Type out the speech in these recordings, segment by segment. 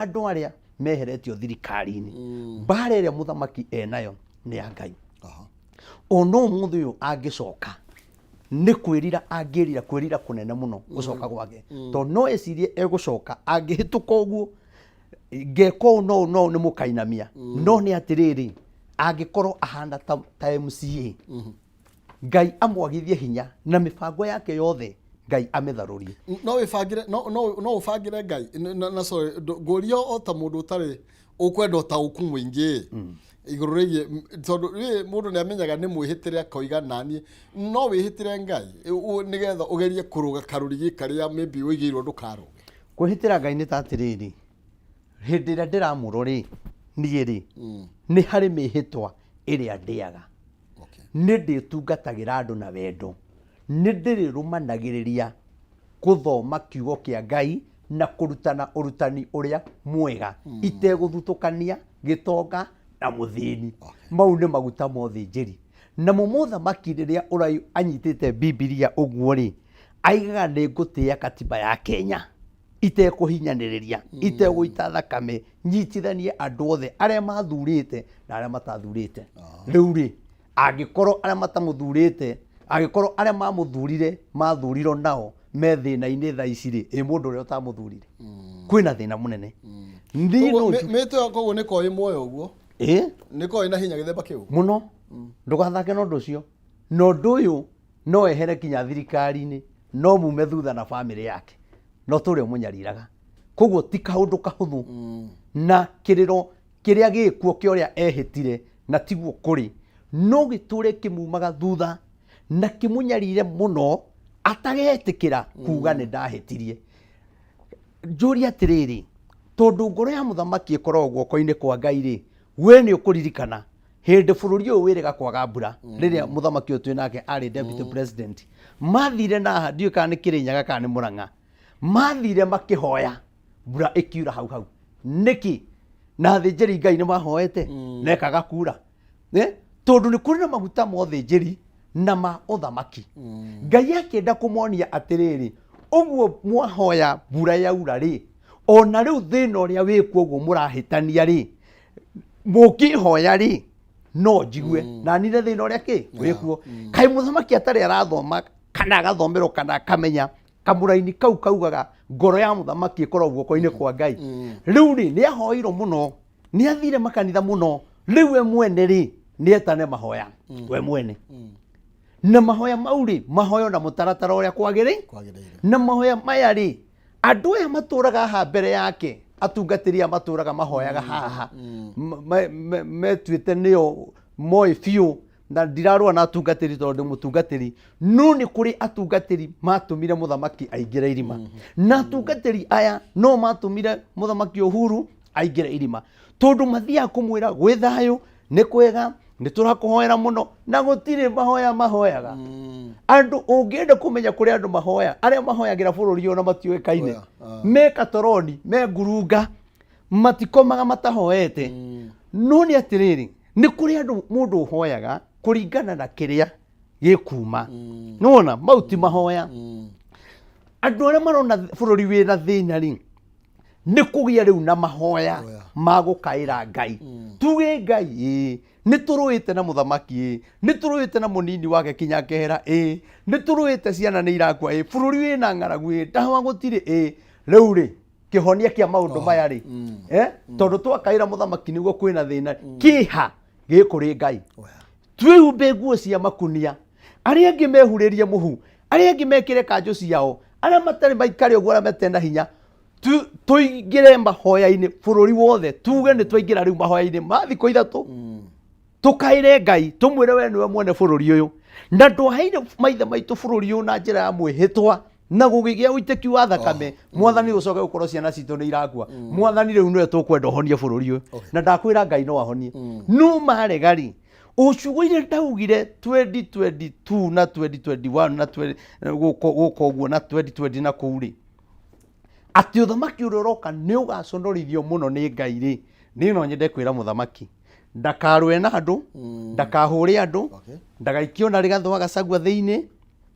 andũ arĩa meheretio thirikari-inĩ mbara ĩrĩa mũthamaki enayo nĩ ya Ngai. Ono mũndũ ũyũ angĩcoka nĩ kwĩrira kũnene mũno gũcoka gwake, tondũ no ecirie egũcoka angĩhĩtũka ũguo ngeka ũũ no nĩ mũkainamia, no nĩ atĩrĩrĩ angĩkorwo ahana ta MCA Ngai amwagithie hinya na mĩbango yake yothe Ngai ametharurie. No ũbangĩre Ngai na sorry ngũria o ta mũndũ ũtarĩ ũkwenda ũtaũku mũingĩ igũrũ rĩgiĩ, tondũ mũndũ nĩ amenyaga nĩ mwĩhĩtĩre akoiga naniĩ, no wĩhĩtĩre Ngai nĩgetha ũgerie kũrũga karũrigi karĩa maybe ũigĩirwo ndũkarũge. Kwĩhĩtĩra Ngai nĩ ta atĩrĩrĩ, hĩndĩ ĩrĩa ndĩramũrwo rĩ niĩ rĩ nĩ harĩ mĩhĩtwa ĩrĩa ndĩaga, nĩ ndĩtungatagĩra andũ na wendo, nĩ ndĩrĩrũmanagĩrĩria gũthoma kiugo kĩa Ngai na kũrutana ũrutani ũrĩa mwega itegũthutũkania gĩtonga na mũthĩni. Mau nĩ maguta mothe njĩri. Na mũthamaki rĩrĩa anyitĩte Bibilia ũguo rĩ aigaga nĩ ngũtĩĩa katiba ya Kenya itekũhinyanĩrĩria, itegũita thakame, nyitithanie andũ othe arĩa mathurĩte na arĩa matathurĩte. Rĩu rĩ angĩkorwo arĩa matamũthurĩte, angĩkorwo arĩa mamũthurire mathurirwo nao me thĩna-inĩ thaa ici rĩ, mũndũ ũrĩa ũtamũthurire kwĩna thĩna mũnene. Mĩtwe koguo nĩ koĩ muoyo ũguo nĩ koĩ na hinya gĩthemba kĩu mũno, ndũgathake na ũndũ ũcio. Na ũndũ ũyũ no ehere kinya thirikari-inĩ, no mume thutha na bamĩrĩ yake, no tũrĩa mũnyariraga. Koguo ti kaũndũ kahũthũ na kĩrĩro kĩrĩa gĩkuo kĩa ũrĩa ehĩtire na tiguo kũrĩ, no gĩtũre kĩmumaga thutha na kĩmunyarire mũno atagetĩkĩra kuga nĩ ndahĩtirie. Njũria atĩrĩrĩ, tondũ ngoro ya mũthamaki ĩkoragwo guoko-inĩ kwa Ngai rĩ, we nĩ ũkũririkana hĩndĩ bũrũri ũyũ wĩrĩga kwaga mbura rĩrĩa mũthamaki ũyũ twĩ nake arĩ deputy president, mathire na ndiũĩ kana nĩ Kĩrĩnyaga kana nĩ Mũrang'a, mathire makĩhoya mbura ĩkiura hau nĩkĩ? Na thĩnjĩri Ngai nĩ mahoete nekaga kura, tondũ nĩ kũrĩ na maguta mothe njĩri na ma ũthamaki. Ngai akĩenda kũmonia atĩrĩrĩ, ũguo mwahoya mbura yaura rĩ, ona rĩu thĩna ũrĩa wĩkuo ũguo mũrahĩtania rĩ, mũkĩhoya rĩ no njigue na nire thĩna ũrĩa wĩkuo. Kaĩ mũthamaki atarĩ arathoma kana agathomerwo kana akamenya kamũraini kau kaugaga ngoro ya mũthamaki ĩkorwo guoko-inĩ kwa Ngai. Rĩu rĩ nĩ ahoirwo mũno, nĩ athire makanitha mũno, rĩu we mwene rĩ nĩ etane mahoya we mwene. Na mahoya mau rĩ mahoyo na mũtaratara ũrĩa kwagĩrĩire. Na mahoya maya rĩ andũ aya matũraga haha mbere yake, atungatĩri matũraga mahoyaga haha metuĩte nĩo moĩ biũ, na ndirarũa na atungatĩri tondũ mũtungatĩri, no nĩ kũrĩ atungatĩri matũmire mũthamaki aingĩre irima, na atungatĩri aya no matũmire mũthamaki Uhuru aingĩre irima, tondũ mathiaga kũmwĩra gwĩ thayũ, nĩ kwega, nĩ tũrakũhoera mũno, na gũtirĩ mahoya mahoyaga. Andũ ũngĩenda kũmenya kũrĩ andũ mahoya, arĩa mahoyagĩra bũrũri ũyũ na matiũĩkaine, me Katoroni, me Ngurunga, matikomaga matahoete. No nĩ atĩrĩrĩ, nĩ kũrĩ andũ mũndũ ũhoyaga kũringana na kĩrĩa gĩkuma, nĩwona mau ti mahoya. Andũ arĩa marona bũrũri wĩna thĩna rĩ, nĩ kũgĩa rĩu na mahoya ma gũkaĩra Ngai. Tuge Ngai nĩ tũrũĩte na mũthamaki, nĩ tũrũĩte na mũnini wake kinya akehera, nĩ tũrũĩte ciana nĩ irakua, bũrũri wĩna ng'aragu, ndawa gũtirĩ, rĩu rĩ kĩhonia kĩa maũndũ maya rĩ, tondũ twakaĩra mũthamaki nĩguo kwĩna thĩna, kĩha gĩkũrĩ Ngai. Twĩhumbe nguo cia makunia, arĩa angĩ mehurĩrie mũhu, arĩa angĩ mekĩre kanjũ ciao, arĩa matarĩ maikare ũguo arĩa matena hinya, tũingĩre mahoya-inĩ bũrũri wothe, tuge nĩ twaingĩra rĩu mahoya-inĩ ma thikũ ithatũ, tũkaĩre Ngai, tũmwĩre we nĩwe mwene bũrũri ũyũ, na ndwaheire maithe maitũ bũrũri ũyũ na njĩra ya mwĩhĩtwa na gũgĩgĩa ũitĩki wa thakame. Mwathani ũcoke gũkorwo ciana citũ nĩ irakua, Mwathani rĩu nĩwe tũkwenda ũhonie bũrũri ũyũ, na ndakwĩra Ngai no ahonie. No marega rĩ, ũcugũire ndaugire 2022 na 2021 na gũka ũguo na 2020 na kũu rĩ, atĩ ũthamaki ũrĩa ũroka nĩ ũgaconorithio mũno nĩ Ngai rĩ, niĩ no nyende kwĩra mũthamaki ndakarũe na andũ, ndakahũre andũ, ndagaikio na Rigathĩ wa Gachagua thĩinĩ,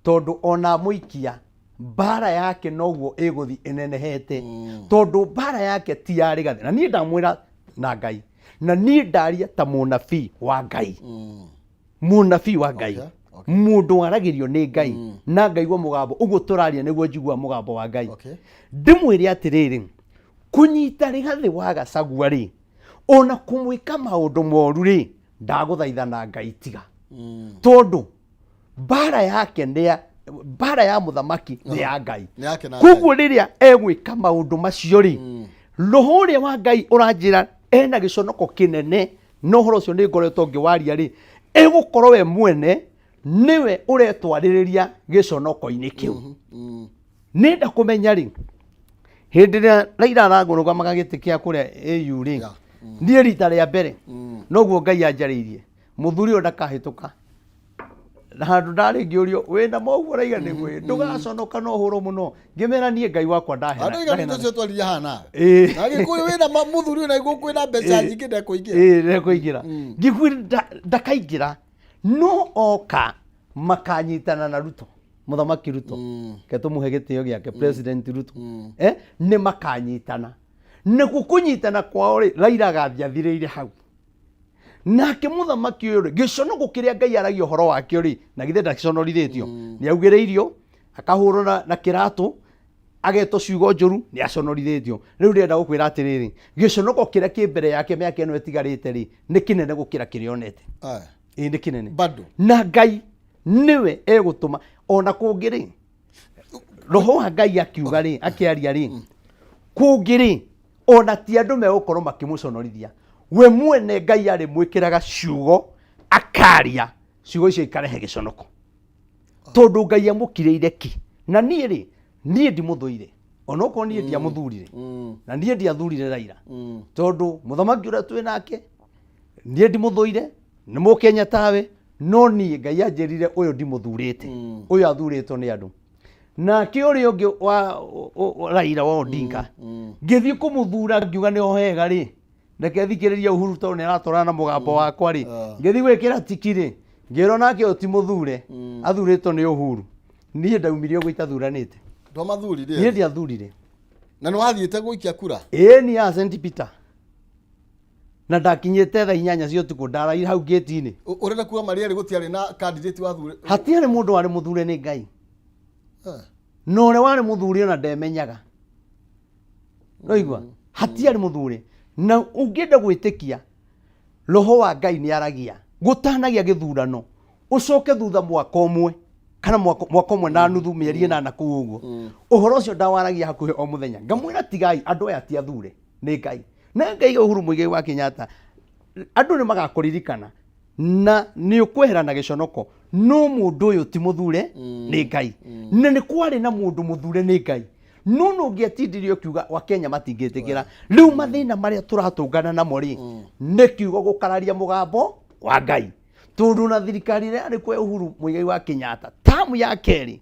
tondũ ona mũikia bara yake noguo iguthi inenehete tondu bara yake ti yari gathi na nie ndamwira na Ngai na nie ndaria ta munabii wa Ngai munabii wa Ngai mundu aragirio ni Ngai na ngaigua mugambo uguo turaria niguo njigua mugambo wa Ngai ndimwire atiriri kunyita rigathi wa Gachagua ri ona kumwika maundu moru ri ndaguthaitha na Ngai tiga tondu bara yake ndia bara ya muthamaki ni ya Ngai kuguo riria egwika maundu macio ri roho uria wa Ngai uranjira ena giconoko kinene no horo cio ni ngoretwo ngiwaria ri egukorwo we mwene niwe uretwaririria giconoko-ini kiu nenda kumenya ri hindi ria Raila arangurugamaga giti kia kuria AU ri nie rita ria mbere noguo Ngai anjariirie muthuri uyu ndakahituka na handu ndari ngiurio wina moguo raiga nigwe ndugaconoka no huro muno ngimera nie Ngai wakwa ndahena andu ndio twaria hana na gikuyu wina muthuri na iguo kwina mbeca nyingi ndekuingira ndekuingira ngikuira ndakaingira no oka makanyitana na Ruto muthamaki Ruto ke tumuhe gitio giake president Ruto ni makanyitana na kukunyitana kwao ri Raila gathiathiriire hau nake muthamaki uyu giconoko kiria Ngai aragia horo wake ri na githe ndaconorithitio ni augiriirio akahurwo na kiratu ageto ciugo njuru ni aconorithitio riu ndenda gukwira atiriri giconoko kiria ki mbere yake miaka ino etigarite ri ni kinene gukira kiria onete ni kinene bado na Ngai niwe egutuma ona kungiri roho wa Ngai akiuga ri akiaria ri kungiri ona ti andu megukorwo makimuconorithia we mwene Ngai ari mwikiraga ciugo akaria ciugo icio ikarehe giconoko tondu Ngai amukiriire ki na nie ri nie ndimuthuire ona uko nie ndiamuthurire na nie ndiathurire Raila tondu muthamaki uria twi nake nie ndimuthuire ni mukenya tawe no nie Ngai anjirire uyu ndimuthurite uyu athuritwo ni andu na kiuri ungi wa Raila wa Odinga ngithii kumuthura ngiuga ni ohega ri ndeke thikiriria Uhuru tondu ni aratorana na mugambo wakwa ri ngithii gwikira tikiri ngiro nake utimuthure athuritwo ni Uhuru nie ndaumire uguo itathuranite ndwamathurire nie ndiathurire na ni wathiite guikia kura ni ya St Peter na ndakinyite thaa 8 cia utuku ndaraire hau gate-ini urenda kuga mariari gutiari na candidate wathure hatiari mundu wari muthure ni Ngai no ore wari muthuri ona ndemenyaga no igua hatiari muthure na ungienda gwitikia roho wa Ngai ni aragia gutanagia githurano ucoke thutha mwaka umwe kana mwaka umwe na nuthu mieri na kuu uguo uhoro ucio ndawaragia hakuhi o muthenya ngamwira tigai andu aya ti athure ni Ngai na Ngai Uhuru Muigai wa Kenyatta andu ni magakuririkana na ni ukweherana giconoko no mundu uyu ti muthure ni Ngai na ni kwari na mundu muthure ni Ngai no ngiatindirio kiuga wa Kenya matingitikira riu mathina maria turatungana namo ri ni kiugo gukararia mugambo wa Ngai tondu na thirikari ria ari kwe Uhuru Muigai wa Kenyatta tamu ya keri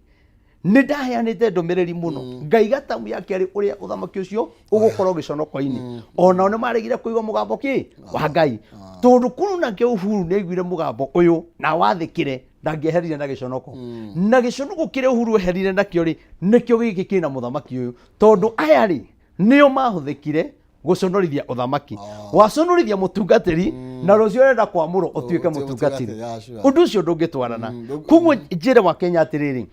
ni ndaheanite ndumiriri muno Ngai gatamu ya keri uria uthamaki ucio ugukorwo giconoko-ini ona ni marigire kuigwa mugambo ki wa Ngai tondu kunu nake Uhuru ni aiguire mugambo uyu na wathikire ndangieherire na giconoko na giconoko kiria Uhuru eherire nakio ri nikio giki kina muthamaki uyu tondu aya ri nio mahuthikire guconorithia uthamaki waconorithia mutungatiri na rucio urenda kwamurwo utuike mutungatiri undu ucio ndungitwarana koguo njire wa Kenya atiriri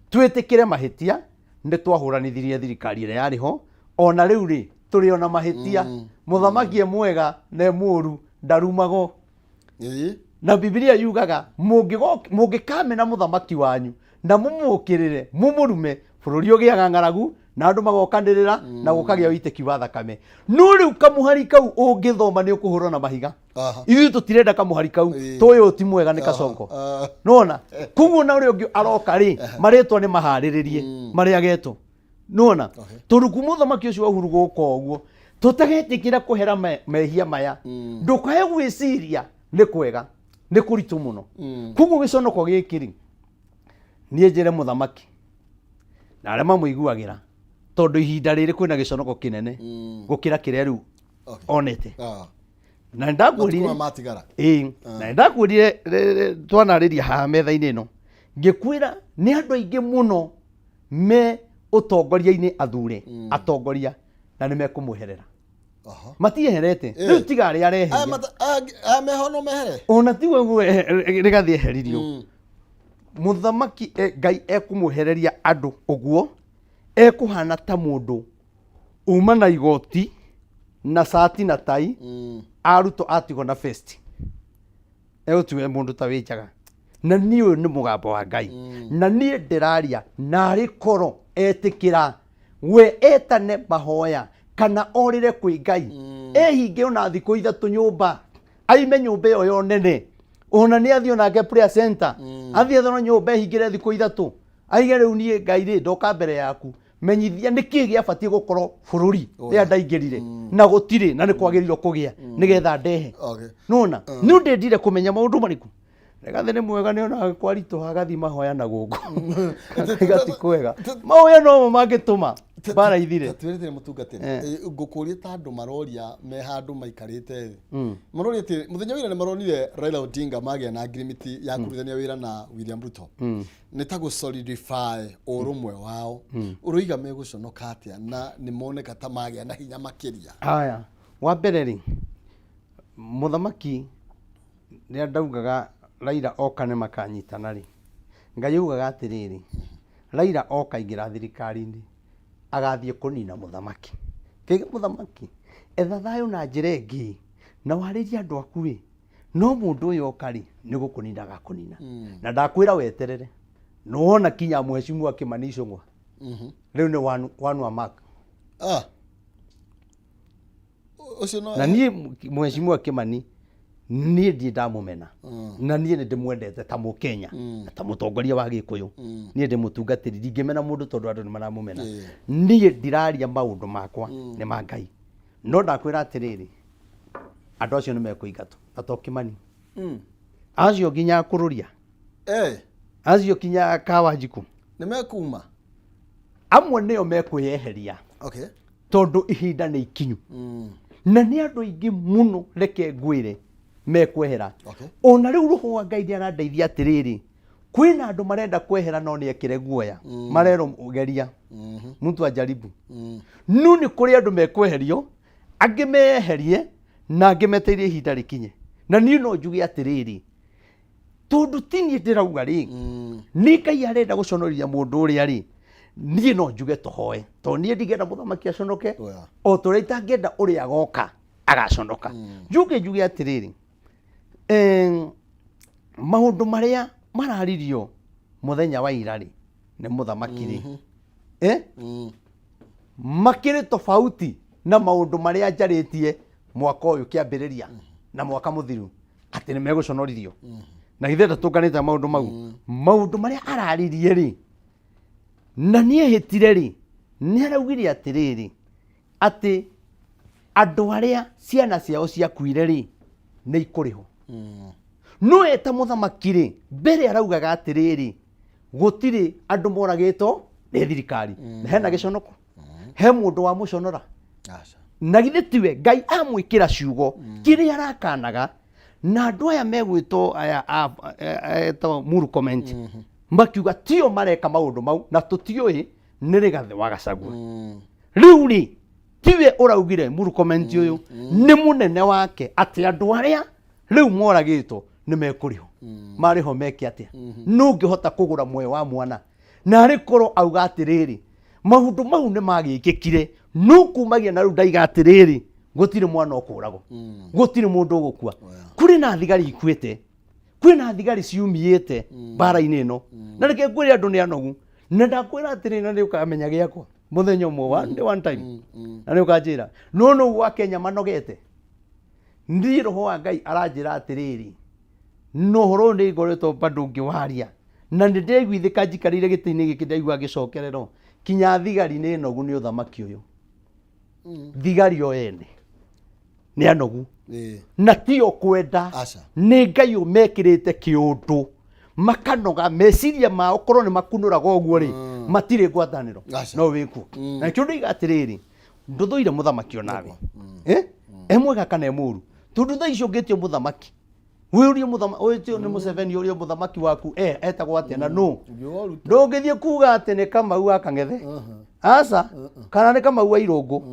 twitikire mahitia ni twahuranithirie thirikari ire yariho ona riu ri turi ona mahitia muthamaki mwega ne muru ndarumago na Biblia yugaga mungikamena muthamaki wanyu na mumukirire mumurume bururi ugiaga ng'aragu na andu magokanirira na gukagia uiteki wa thakame no riu kamuhari kau ungithoma ni ukuhurwo na mahiga ithu tutirenda kamuhari kau toyo ti mwega ni kacongo nona kuguo na uri ungi aroka ri maritwa ni mahariririe mari ageto nona turuku muthamaki ucio Uhuru guko uguo tutagetikira kuhera mehia maya ndukae gwiciria ni kwega ni kuritu muno kuguo giconoko gikiri nie njire muthamaki na aria mamuiguagira tondu ihinda riri kwina giconoko kinene gukira kiria riu onete na ndakwirire na ndakwirire twanariria haha metha-ini ino ngikwira ni andu aingi muno me utongoria-ini athure atongoria na nĩ mekũmweherera matieherete rĩu tiga arĩa areheria meho no mehere ona tigwo rĩgathiĩ eheririo muthamaki Ngai ekũmwehereria andũ ũguo ekũhana ta mũndũ uma na igoti na sati na tai aruto atigo na vest egũtiwe mũndũ ta wĩnjaga na niĩ ũyũ nĩ mũgambo wa Ngai na niĩ ndĩraria narĩ koro etĩkĩra we etane mahoya kana orĩre kwĩ Ngai ehinge ona thikũ ithatũ nyũmba aime nyũmba ĩyo yo nene ona nĩ athiĩ onake prayer center athiĩ thono nyũmba ehingĩre thikũ ithatũ aige rĩu niĩ Ngai rĩ ndoka mbere yaku menyithia nĩkĩ gĩabatiĩ gũkorwo bũrũri rĩrĩa ndaingĩrire na gũtirĩ na nĩ kwagĩrĩirwo kũgĩa nĩgetha ndehe nona nĩ ndendire kũmenya maũndũ marĩkũ Regathe nĩ mwega nĩ ona kwaritũha agathi mahoya na gũkũ gati kwega mahoya no mangĩtũma bara ithire twĩrĩte mũtungatĩri ngũkũria ta andũ maroria me handũ maikarĩte maroria atĩ mũthenya wĩra nĩ maronire Raila Odinga magĩa na agreement ya kũrutithania wĩra na William Ruto nĩ ta gũ-solidify ũrũmwe wao ũroiga megũconoka atĩa na nĩ moneka ta magĩa na hinya makĩria haya wa mbere rĩ mũthamaki rĩrĩa ndaugaga Raila oka nĩ makanyitana rĩ Ngai augaga atĩrĩrĩ Raila oka ingĩra thirikari-inĩ agathiĩ kũnina mũthamaki kĩge mũthamaki etha thayũ na njĩra ĩngĩ na warĩria andũ aku rĩ no mũndũ ũyũ oka rĩ nĩ gũkũnina agakũnina na ndakwĩra weterere no wona kinya mheshimiwa Kĩmani Ichung'wa rĩu nĩ one mark na niĩ mheshimiwa Kĩmani niĩ ndiĩ ndamũmena na niĩ nĩ ndĩmwendete ta mũkenya ta mũtongoria wa Gĩkũyũ niĩ ndĩ mũtungatĩri ndingĩmena mũndũ tondũ andũ nĩ maramũmena niĩ ndiraria maũndũ makwa nĩ ma Ngai no ndakwĩra atĩrĩrĩ andũ acio nĩ mekũingatwo na to Kĩmani acio nginya kũrũria acio kinya Kawanjiku nĩ mekuma amwe nĩo mekwĩyeheria tondũ ihinda nĩ ikinyu na nĩ andũ aingĩ mũno reke ngwĩre mekwehera ona rĩu roho wa Ngai nĩ arandeithia atĩrĩrĩ kwĩna andũ marenda kwehera no nĩ ekĩre guoya marero geria mtu ajaribu nu nĩ kũrĩ andũ mekweherio angĩ meyeherie na angĩ meteire ihinda rĩkinye na niĩ no njuge atĩrĩrĩ tondũ ti niĩ ndĩrauga rĩ nĩ Ngai arenda gũconorithia mũndũ ũrĩa rĩ niĩ no njuge tũhoe tondũ niĩ ndigenda mũthamaki aconoke o tũrĩa itangĩenda ũrĩa agoka agaconoka njuge atĩrĩrĩ maũndũ marĩa mararirio mũthenya wa ira rĩ nĩ mũthamaki rĩ makĩrĩ tofauti na maũndũ marĩa njarĩtie mwaka ũyũ kĩambĩrĩria na mwaka mũthiru atĩ nĩ megũconorithio na ithe tũtũnganĩte maũndũ maũndũ marĩa araririe rĩ na niĩ hĩtire rĩ nĩ araugire atĩrĩrĩ atĩ andũ arĩa ciana ciao ciakuire rĩ nĩ ikũrĩho no eta mũthamaki rĩ mbere araugaga atĩrĩrĩ gũtirĩ andũ moragĩtwo nĩ thirikari na hena gĩconoko he mũndũ wa mũconora na githĩ tiwe Ngai amwĩkĩra ciugo kĩrĩa arakanaga na andũ aya megwĩtwo aya Murkomen makiuga tio mareka maũndũ mau na tũtiũĩ nĩ Rigathĩ wa Gachagua rĩu rĩ tiwe ũraugire Murkomen ũyũ nĩ mũnene wake atĩ andũ arĩa rĩu moragĩtwo nĩ mekũrĩho marĩho meke atĩa nũngĩhota kũgũra muoyo wa mwana na arĩ korwo auga atĩrĩrĩ maũndũ mau nĩ magĩkĩkire nũkumagia na rĩu ndaiga atĩrĩrĩ gũtirĩ mwana ũkũragwo gũtirĩ mũndũ ũgũkua kũrĩ na thigari ikuĩte kwĩna thigari ciumĩte bara-inĩ ĩno na reke ngwĩre andũ nĩ anogu na ndakwĩra atĩrĩrĩ na nĩ ũkamenya gĩakwa mũthenya ũmwe one time na nĩ ũkanjĩra no no wa Kenya manogete ndiĩ roho wa Ngai aranjĩra atĩrĩrĩ no horo nĩ ngoretwo bado ngĩwaria na nĩ ndĩiguithĩka njikarĩire gĩtĩ-inĩ gĩkĩ ndaigua gĩcokerero kinya thigari nĩ nogu nĩ ũthamaki ũyũ thigari o ene nĩ anogu na tio kwenda nĩ Ngai ũmekĩrĩte kĩũndũ makanoga meciria mao korwo nĩ makunũraga ũguo rĩ matirĩ ngwatanĩro no wĩkuo na kĩũndũ iga atĩrĩrĩ ndũthũire mũthamaki onawe mwega kana mũru tondũ thaa icio ngĩtio mũthamaki Urio muthamaki ucio ni Museveni urio muthamaki waku etagwo atia na no ndungithie kuga ati ni Kamau akang'ethe asa kana ni Kamau wa Irungu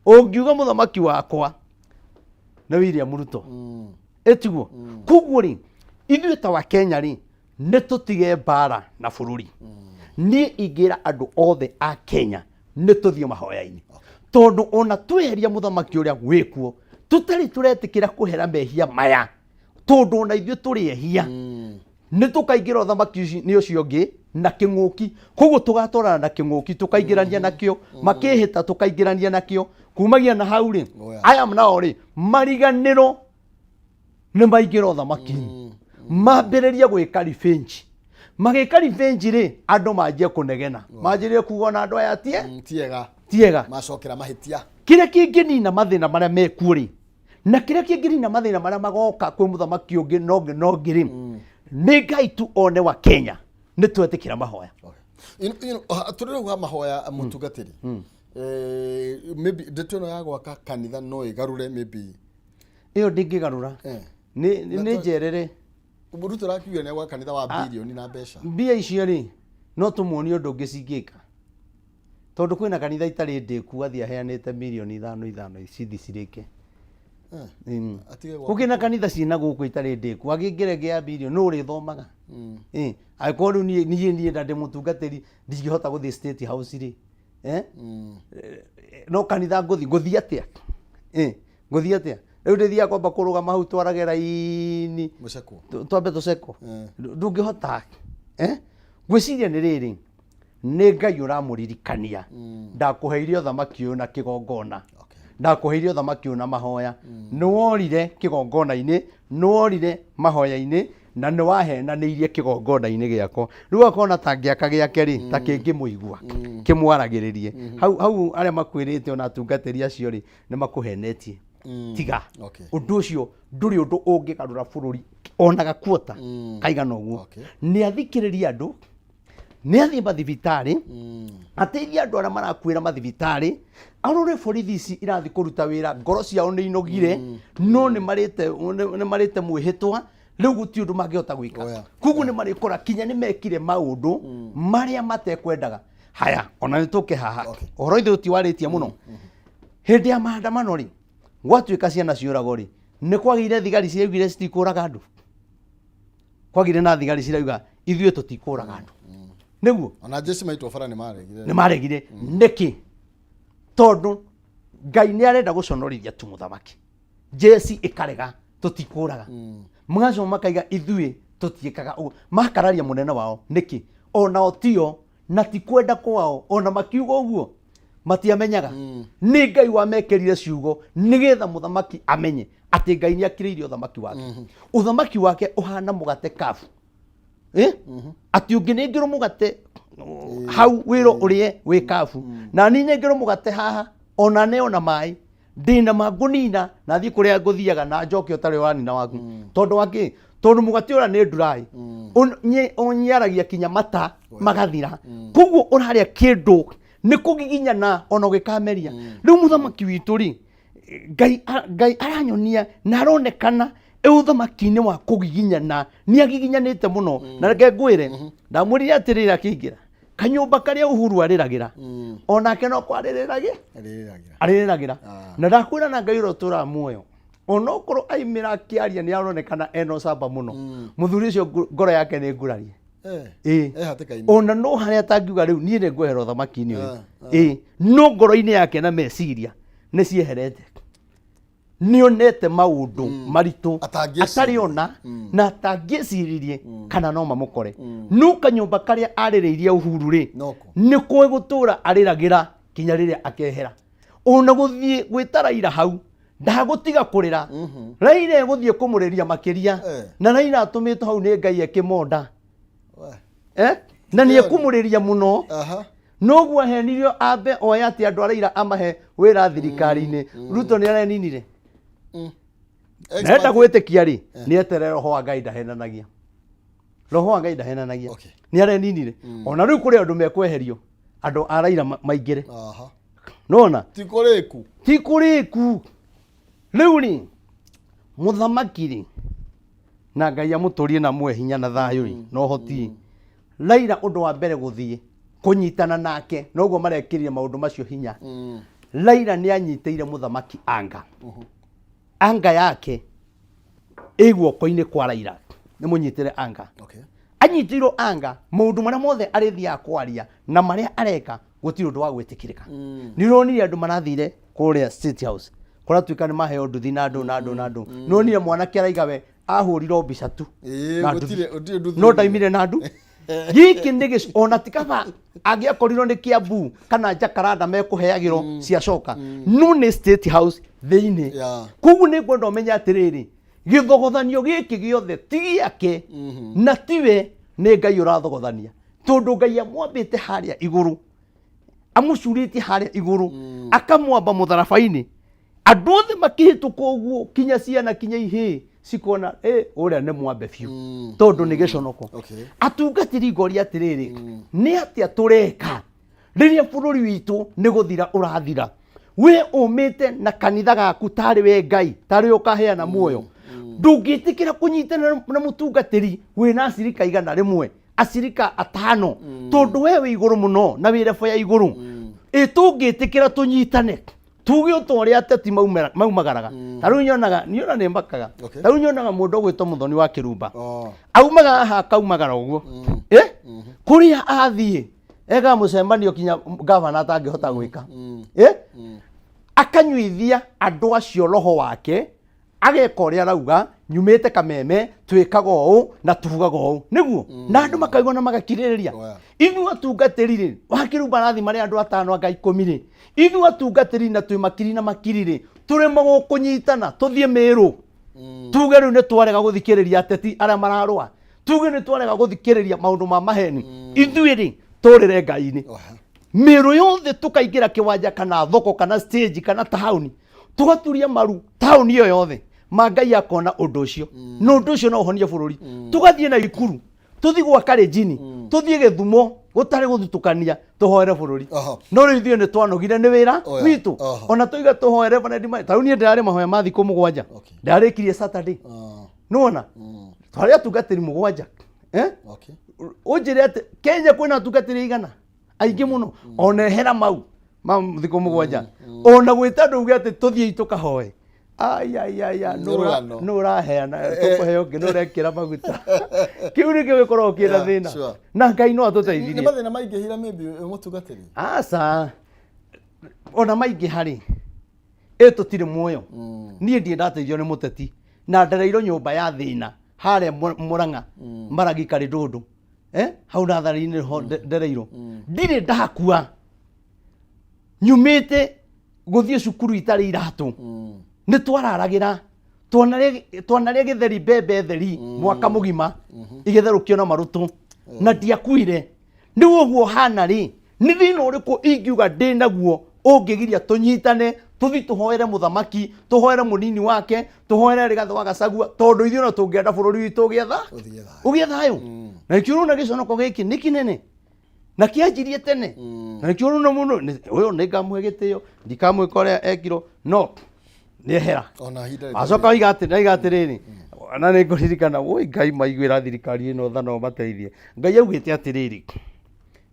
ungiuga muthamaki wakwa na William Ruto etiguo kuguo ri ithuĩ ta wa Kenya ri nĩ tũtige mbara na bũrũri niĩ ingĩra andũ othe a Kenya nĩ tũthiĩ mahoya-inĩ tondũ ona tweheria mũthamaki ũrĩa wĩkuo tũtarĩ tũretĩkĩra kũhera mehia maya tondũ ona ithuĩ tũrĩ ehia nĩ tũkaingĩra ũthamaki nĩ ũcio ũngĩ na kĩng'ũki koguo tũgatwarana na kĩng'ũki tũkaingĩrania nakĩo makĩhĩta tũkaingĩrania nakĩo kumagia na hau rĩ aya nao rĩ mariganĩro nĩ maingĩra ũthamaki-inĩ mambĩrĩria gwĩka revenge magĩka revenge rĩ andũ manjie kũnegena manjĩrĩrie kuga na andũ aya tiega macokera mahĩtia kĩrĩa kĩngĩnina mathĩna marĩa mekuo rĩ na kĩrĩa kĩngĩnina mathĩna marĩa magoka kwĩ mũthamaki ũngĩ nongĩ rĩ nĩ Ngai tu one wa Kenya nĩ twetĩkĩra mahoya tũrĩuga mahoya mũtungatĩri maybe ndeto ĩno ya gwaka kanitha no ĩgarũre maybe ĩyo ndĩngĩgarũra nĩ njerere Ruto rakiuga nĩ gwaka kanitha wa bilioni na mbeca mbia icio rĩ no tũmuonie ũndũ ũngĩ cingĩka tondũ kwĩna kanitha itarĩ ndĩku athiĩ aheanĩte milioni 5 cithi cirĩke gũkĩna kanitha ciĩna gũkũ itarĩ ndĩku agĩngĩrenge ya bilioni no ũrĩthomaga angĩkorwo rĩu niĩ ndĩ mũtungatĩri ndingĩhota gũthiĩ State House rĩ no kanitha ngũthiĩ atĩa rĩu ndĩthiaga kwamba kũrũgama hau twarage raini twambe tũcekwo ndũngĩhota ngwĩciria nĩ rĩrĩ nĩ Ngai ũramũririkania ndakũheire ũthamaki ũyũ na kĩgongona ndakũheire ũthamaki ũyũ na mahoya nĩworire kĩgongona-inĩ nĩworire mahoya-inĩ na nĩwahenanĩirie kĩgongona-inĩ gĩakwa rĩu akona ta ngĩaka gĩake rĩ ta kĩngĩmũigua kĩmwaragĩrĩrie hau arĩa makwĩrĩte ona atungatĩri acio rĩ nĩ makũhenetie tiga ũndũ ũcio ndũrĩ ũndũ ũngĩgarũra bũrũri ona gakuota kaigana ũguo nĩ athikĩrĩria andũ nĩ athiĩ mathibitarĩ ateithia andũ arĩa marakuĩra mathibitarĩ arore borithi ici irathiĩ kũruta wĩra ngoro ciao nĩ inogire no nĩ marĩte mwĩhĩtwa rĩu gũtirĩ ũndũ mangĩhota gwĩka koguo nĩ marĩkora kinya nĩ mekire maũndũ marĩa matekwendaga haya ona nĩ tũke haha ũhoro ithuĩ tiwarĩtie mũno hĩndĩ ya maandamano rĩ gwatuĩka ciana ciũragwo rĩ nĩ kwagĩire thigari ciraugire citikũraga andũ kwagĩire na thigari cirauga ithuĩ tũtikũraga andũ nĩguo ona jeshi maitwo bara nĩ maregire nĩkĩ tondũ Ngai nĩ arenda gũconorithia tu mũthamaki jeshi ĩkarega tũtikũraga magacoka makaiga ithuĩ tũtiĩkaga ũguo makararia mũnene wao nĩkĩ onao tio na tikwenda kwao ona makiuga ũguo matiamenyaga nĩ Ngai wamekĩrire ciugo nĩgetha mũthamaki amenye atĩ Ngai nĩ akĩrĩire ũthamaki wake ũthamaki wake ũhana mũgate kabu atĩ ũngĩnengĩrwo mũgate hau wĩro ũrĩe wĩ kabu na niĩ nengĩrwo mũgate haha ona neona maĩ ndĩna mangũnina na thiĩ kũrĩa ngũthiaga na njoke ũtarĩ wanina waku tondũ wakĩ tondũ mũgate ũrĩa nĩ dry ũnyiaragia kinya mata magathira koguo ũrarĩa kĩndũ nĩ kũgiginyana ona ũgĩkameria rĩu mũthamaki witũ rĩ Ngai aranyonia na aronekana ũthamaki-inĩ wa kũgiginyana nĩ agiginyanĩte mũno na reke ngwĩre ndamwĩrire atĩrĩrĩ akĩingĩra kanyũmba karĩa Uhuru arĩragĩra onake no arĩragĩra na ndakwĩra na Ngai ũrĩa ũtũũraga muoyo ona okorwo aimĩra akĩaria nĩ aronekana ena ũcamba mũno mũthuri ũcio ngoro yake nĩ ngurarie ona no harĩa atangiuga rĩu niĩ nĩ ngwehera ũthamaki-inĩ ũyũ no ngoro-inĩ yake na meciria nĩ cieherete nĩonete maũndũ maritũ atarĩ ona na atangĩciririe kana no mamũkore no kanyũmba karĩa arĩrĩirie Uhuru rĩ nĩ kwĩ gũtũũra arĩragĩra kinya rĩrĩa akehera ona gũthiĩ gwĩta Raila hau ndagũtiga kũrĩra Raila egũthiĩ kũmũrĩria makĩria na Raila atũmĩtwo hau nĩ Ngai ekĩmonda na nĩ ekũmũrĩria mũno noguo ahenirio ambe oya atĩ andũ a Raila amahe wĩra thirikari-inĩ Ruto nĩ areninire nenda gwĩtĩkia rĩ nĩ eterere roho wa Ngai ndahenanagia nĩ areninire ona rĩu kũrĩ andũ mekweherio andũ a Raila maingĩre nona ti kũrĩku rĩu rĩ mũthamaki rĩ na Ngai amũtũrie na muoe hinya na thayũ no hoti Raila ũndũ wa mbere gũthiĩ kũnyitana nake noguo marekĩrire maũndũ macio hinya Raila nĩ anyitĩire mũthamaki anga yake ĩguoko-inĩ kwa Raila nĩ mũnyitĩre anga anyitĩirwo anga maũndũ marĩa mothe arĩthiaga kwaria na marĩa areka gũtirĩ ũndũ wa gwĩtĩkĩrĩka nĩ ũronire andũ marathire kũrĩa State House kũratuĩka nĩ maheo nduthi na andũ nĩonire mwanake araiga we ahũrirwo mbica tu no ndaimire na ndu gĩkĩ nĩ ona tikaba angĩakorirwo nĩ Kiambu kana Jacaranda mekũheagĩrwo ciacoka no nĩ State House thĩinĩ koguo nĩ ngwenda ũmenye atĩrĩrĩ gĩthogothanio gĩkĩ gĩothe ti gĩake na tiwe nĩ Ngai ũrathogothania tondũ Ngai amwambĩte harĩa igũrũ amũcurĩtie harĩa igũrũ akamwamba mũtharaba-inĩ andũ othe makĩhĩtũka ũguo kinya ciana kinya ihĩ cikona ũrĩa nĩ mwambe biũ tondũ nĩ gĩconoko atungatĩri ngoria atĩrĩrĩ nĩ atĩa tũreka rĩrĩa bũrũri witũ nĩ gũthira ũrathira we ũmĩte na kanitha gaku tarĩ we Ngai tarĩ ũkaheana muoyo ndũngĩtĩkĩra kũnyitana na mũtungatĩri wĩna acirika igana rĩmwe acirika 5 tondũ we wĩ igũrũ mũno na wĩ rebo ya igũrũ tũngĩtĩkĩra tũnyitane tuge ũtorĩa ateti maumagaraga tarĩu nyonaga nĩ mbakaga tarĩu nyonaga mũndũ ũgwĩtwo Mũthoni wa Kĩrumba aumaga haha akaumagara ũguo kũrĩa athiĩ ega mũcemanio kinya gavana atangĩhota gwĩka akanyuithia andũ acio roho wake ageka ũrĩa arauga nyumĩte Kameme twĩkaga ũũ na tugaga ũũ nĩguo na andũ makaigua na magakirĩrĩria ithuĩ atungatĩri wa Kĩrumba arathi marĩ andũ 5 anga 10 ithuĩ atungatĩri na twĩ makiri na makiri tũremagwo kũnyitana tũthiĩ Mĩrũ tuge rĩu nĩ twarega gũthikĩrĩria ateti arĩa mararũa tuge nĩ twarega gũthikĩrĩria maũndũ ma maheni ithuĩ tũrĩre Ngai-inĩ Mĩrũ yothe tũkaingĩra kĩwanja kana thoko kana stage kana taũni tũgaturia maru taũni ĩyo yothe Ngai akona ũndũ ũcio no ũndũ ũcio no ũhonie bũrũri tũgathiĩ na Ikuru tũthiĩ gwa Kalenjin tũthiĩ Gĩthumo gũtarĩ gũthutũkania tũhoere bũrũri no rĩu ithuĩ nĩ twanogire nĩ wĩra witũ ona tũiga tũhoere tarĩu niĩ ndĩrarĩ mahoya ma thikũ 7 ndarĩkirie Saturday nĩwona twarĩ atungatĩri 7 ũnjĩre atĩ Kenya kwĩna atungatĩri igana aingĩ mũno ona ehera mau thikũ 7 ona gwĩta andũ uge atĩ tũthiĩ tũkahoe no ũraheana tũkũheo ngĩ no ũrekĩra maguta kĩu nĩkĩo gĩkoragwo kĩna thĩna na Ngai no atũteithirie nĩ mathĩna maingĩhire maybe mũtungatĩri aca ona maingĩha-rĩ tũtirĩ muoyo niĩ ndiĩ ndateithio nĩ mũteti na ndereirwo nyũmba ya thĩna harĩa Mũrang'a Maragi Karĩndũndũ hau natharĩ-inĩ ho ndereirwo ndirĩ ndakua nyumĩte gũthiĩ cukuru itarĩ iratũ nĩ twararagĩra twanarĩa gĩtheri mbembe theri mwaka mũgima igĩtherũkio na marũtũ na ndiakuire nĩ ũguo hana-rĩ nĩ thĩna ũrĩkũ ingiuga ndĩ naguo ũngĩgiria tũnyitane tũthiĩ tũhoere mũthamaki tũhoere mũnini wake tũhoere Rigathĩ wa Gachagua tondũ ithuĩ no tũngĩenda bũrũri witũ ũgĩe thayũ na nĩkĩo na gĩconoko gĩkĩ nĩ kĩnene na kĩanjirie tene na nĩkĩo rũno mũno ũyũ nĩ ngamũhe gĩtĩo ndikamwĩka ũrĩa ekirwo no nĩehera acoka oiga atĩrĩrĩ na nĩ ngũririkana Ngai maiguĩra thirikari ĩno tha no mateithie Ngai augĩte atĩrĩrĩ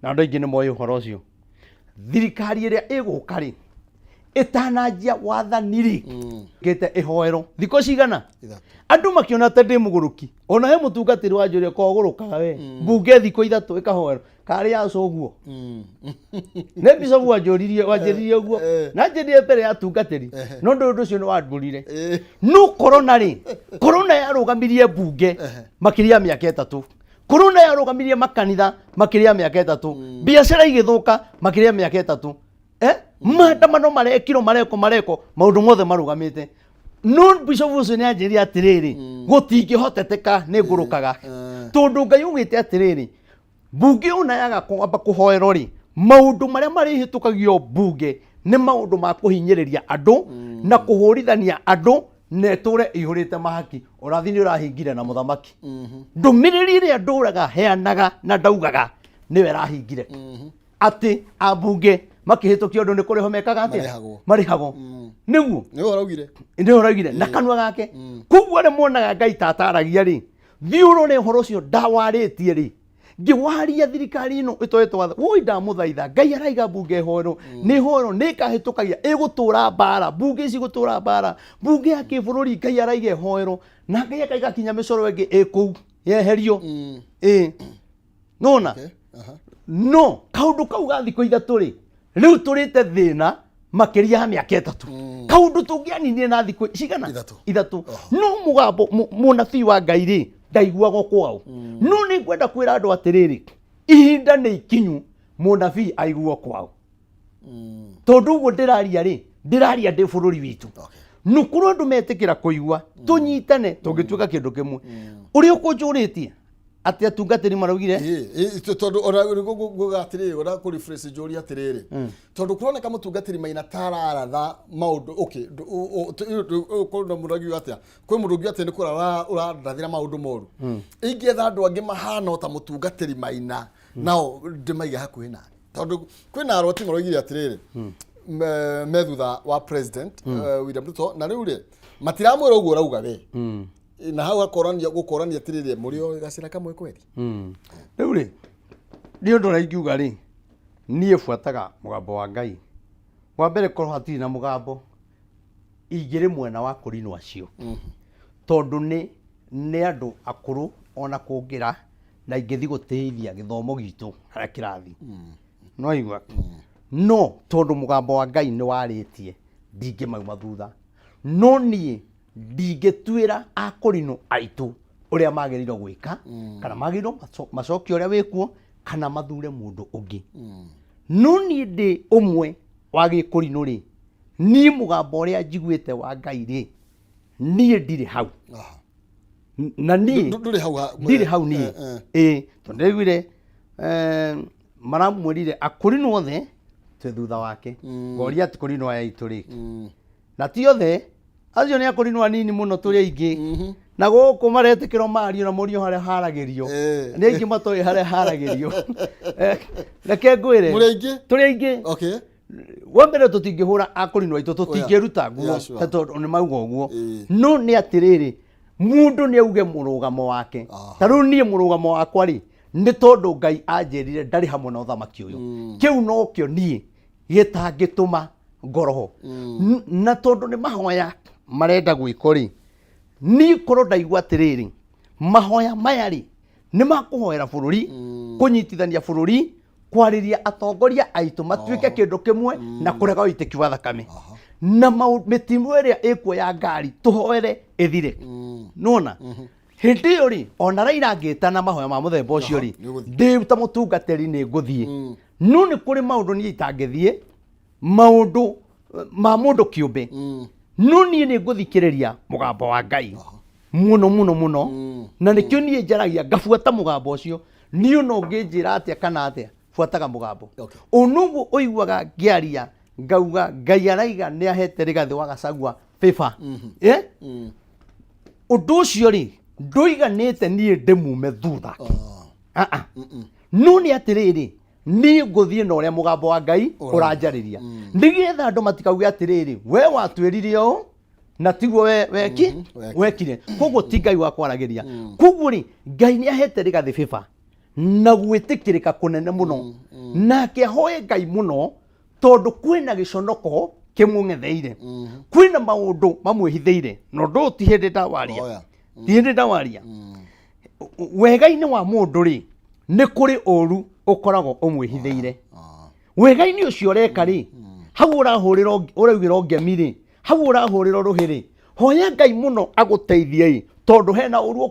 na andũ aingĩ nĩ moĩ ũhoro ũcio thirikari ĩrĩa ĩgũka-rĩ ĩtananjia wathani-rĩ ngĩte ĩhoerwo thikũ cigana andũ makĩona atĩ ndĩ mũgũrũki ona he mũtungatĩri wa njũria kogũrũkaga we mbunge thikũ 3 ĩkahoerwo karĩ yaco ũguo nĩ Bishop wanjĩririe ũguo na njĩrire mbere ya atungatĩri no ũndũ ũcio nĩ wambũrire no korona yarũgamirie mbunge makĩria ya mĩaka 3 korona yarũgamirie makanitha makĩria ya mĩaka 3 biacara igĩthũka makĩria ya mĩaka 3 maandamano mareko maũndũ mothe marũgamĩte no Bishop ũcio nĩ anjĩrire atĩrĩrĩ gũtingĩhoteteka nĩ ngũrũkaga tondũ Ngai augĩte atĩrĩrĩ mbunge ona yaga kwamba kũhoerwo-rĩ maũndũ marĩa marĩhĩtũkagio mbunge nĩ maũndũ ma kũhinyĩrĩria andũ na kũhũrithania andũ na ĩtũre ĩihũrĩte mahaki ũrathi nĩ ũrahingire na mũthamaki ndũmĩrĩri ĩrĩa ndũraga heanaga na ndaugaga nĩwe rahingire atĩ ambunge makĩhĩtũkio ũndũ nĩ kũrĩho mekaga atĩa marĩhagwo nĩguo nĩwe ũraugire na kanua gake koguo arĩa monaga Ngai ta ataragia-rĩ thiurore horo ucio ndawaritie ri ngiwaria thirikari ino itoetwo watho woi ndamuthaitha Ngai araiga bunge horo ni horo ni kahitukagia igutura bara bunge ici gutura bara bunge ya kibururi Ngai araiga horo na Ngai akaiga kinya micoro ingi iku yeherio nona no kaundu kau gathiko ithatu ri riu turite thina makiria ya miaka 3 kaundu tungianinie na thiko cigana ithatu no mugambo munabii wa Ngai ri ndaiguagwo kwao no ni ngwenda kwira andu atiriri ihinda ni ikinyu munabii aiguo kwao tondu guo ndiraria ri ndiraria ndi bururi witu nukuru andu metikira kuigua tunyitane tungituika kindu kimwe uri ukunjuritie ati atungatiri maraugire tondu ora gugatiri ora ku refresh jori atiriri tondu kuroneka mutungatiri maina tararatha maundu kono muragi atia kwi murungi ati ni kurara urarathira maundu moru ingietha andu angi mahana ta mutungatiri maina nao ndimaiga hakuhi na tondu kwina aroti muragi atiriri methutha wa president William Ruto na riu ri matiramwira uguo rauga we na hau gukorania atiriri murio gacira kamwe kweri riu ri ni undu raigiuga ri nie buataga mugambo wa Ngai wa mbere korwo hatiri na mugambo igire mwena wa kurino acio tondu ni andu akuru ona kungira na ingithi guteithia githomo gitu haria kirathi no igwa no tondu mugambo wa Ngai ni waritie ndingimauma thutha no nie ndingetwira akurino aitu uria magiriro gwika kana magiriro macokio uria wikuo kana mathure mundu ungi no nie ndi umwe wa gikurino ri nie mugambo uria njiguite wa Ngai ri nie ndiri hau na nie ndiri hau nie tondu ndigwire maramwirire akurino othe twe thutha wake ngoria ati kurino aya itu ri na ti othe acio ni akurino anini muno turi aingi na guku maretikiro mario na murio haria haragirio ni aingi matoi haria haragirio reke ngwire turi aingi okay wambere tutingihura akurino aitu tutingiruta guo tondu ni mauga uguo no ni atiriri mundu ni auge murugamo wake taru nie murugamo wakwa ri ni tondu Ngai anjirire ndari hamwe na uthamaki uyu kiu no kio nie gitangituma ngoroho na tondu ni mahoya marenda gwiko ri ni korwo ndaigua atiriri mahoya maya ri ni makuhoera bururi kunyitithania bururi kwariria atongoria aitu matuike kindu kimwe na kurega uitiki wa thakame na mitimu iria ikuo ya ngari tuhoere ithire nona hindi iyo ri ona Raila ngitana mahoya ma muthemba ucio ri ndi ta mutungatiri ni nguthie no ni kuri maundu ni itangithie maundu ma mundu kiumbe no nie ni nguthikiriria mugambo wa Ngai muno na nikio nie njaragia ngafuata mugambo ucio ni uno nginjira atia kana atia fuataga mugambo unugu uiguaga ngiaria ngauga Ngai araiga ni ahete Rigathi wa Gachagua FIFA undu ucio ri nduiganite nie ndimume thutha no ni atiriri ni nguthie na uria mugambo wa Ngai uranjariria ndigetha andu matikauge atiriri we watwirire o na tiguo wekire koguo ti Ngai wa kwaragiria koguo ri Ngai ni ahete Rigathi FIFA na gwitikirika kunene muno nake ahoe Ngai muno tondu kwina giconoko kimung'etheire kwina maundu mamwihithiire no ndu ti hindi ndawaria wega-ini wa mundu ri ni kuri uru ukoragwo umwihithiire wega-ini ucio ureka ri hau uraugira ngemi ri hau urahurira ruhiri hoya Ngai muno aguteithie tondu hena uru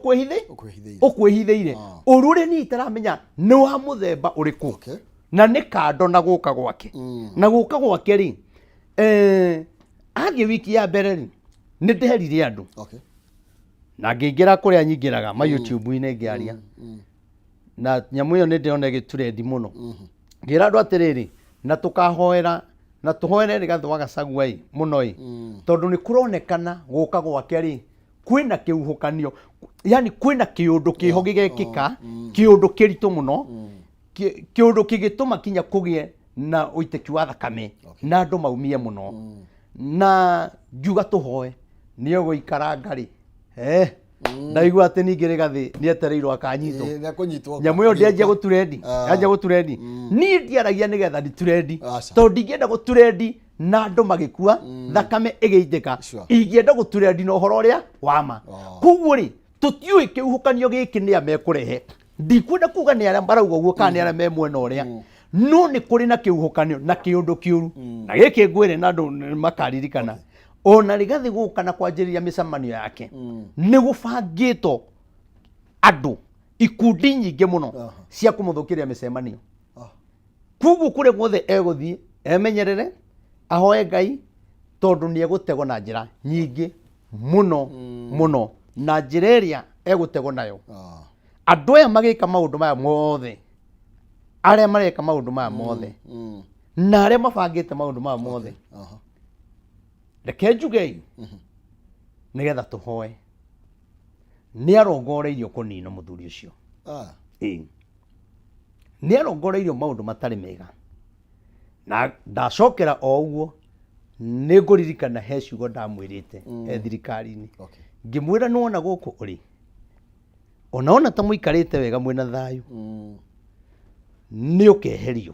ukwihithiire uru ri ni itaramenya ni wa muthemba uriku na ni kando na guka gwake ri athie wiki ya mbere ri ni nderire andu na ngingira kuria nyingiraga ma YouTube-ini ngiaria na nyamu iyo ni ndione giturendi muno ngira andu atiriri na tukahoera na tuhoere Rigathi wa Gachagua muno tondu ni kuronekana guka gwake ri kwina kiuhukanio yani kwina kiundu kiho gigekika kiundu kiritu muno kiundu kigituma kinya kugie na uiteki wa thakame na andu maumie muno na njuga tuhoe ni uguikara ngari ndaigua atä ningä rä gathä nä etereirwo akanyitwo nyamå ä yo ndäanjia gå turendi yanjia gå turendi niä ndiaragia nä getha nditurendi tondå ndingĩenda gå turendi na andå magä kua thakame ä gä itĩka ingĩenda gå turendi na å horo å rä a wama koguo rä tå tiå kä uhukanio gä kä nä a mekå rehe ndikwenda kuga nä arä a marauga å guo kana nä arä a me mwena å rä a no nä kå rä na kä uhukanio na kä å ndå kä å ru na gä kä ngwä re na andå makaririkana ona rigathi gukana kwanjĩrĩria mĩcemanio yake nĩ gũbangĩtwo andũ ikundi nyingĩ mũno cia kũmũthũkĩria mĩcemanio koguo kũrĩa guothe egũthiĩ emenyerere ahoe Ngai tondũ nĩ egũtegwo na njĩra nyingĩ mũno mũno na njĩra ĩrĩa egũtegwo nayo andũ aya magĩka maũndũ maya mothe arĩa mareka maũndũ maya mothe na arĩa mabangĩte maũndũ maya mothe reke njuge nä getha tå hoe nä arongoreirio kå nina må thuri å cio nä arongoreirio maå ndå matarä mega na ndacokera o å guo nä ngå ririkana he ciugo ndamwä rä te e thirikari-inä ngä mwä ra nä wona gå kå å rä ona ta må ikarä te wega mwä na thayå nä å keherio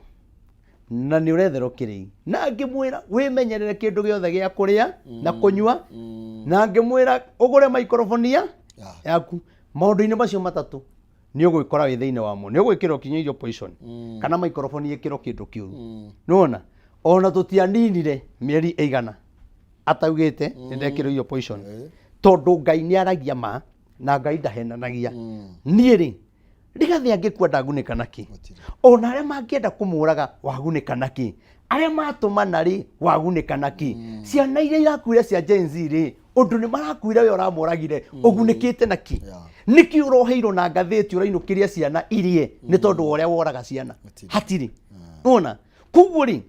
na nä å retherwo kä rä na ngä mwä ra wä menyerere kä ndå gä othe gä a kå rä a na kå nyua na ngä mwä ra å gå re maikorobonia yaku maå ndå-inä macio matatå nä å gwä kora wä thä inä wamo nä å gwä kä rwo kinya irio poison kana maikorobonia ä kä ro kä ndå kä å ru nä wona ona tå tianinire mä eri ĩigana ataugä te nä ndekä rwo irio poison tondå Ngai nä aragia ma na Ngai ndahenanagia niä rä Rigathi angĩkua ndagunĩka naki ona arĩa mangĩenda kũmũraga wagunĩka naki arĩa matũmana rĩ wagunĩka naki ciana iria irakuire cia Gen Z rĩ ũndũ nĩ marakuire we ũramũragire ũgunĩkĩte naki nĩkĩ ũroheirwo na ngathĩti ũrainũkĩria ciana irie nĩ tondũ wa ũrĩa woraga ciana hatirĩ nona koguo rĩ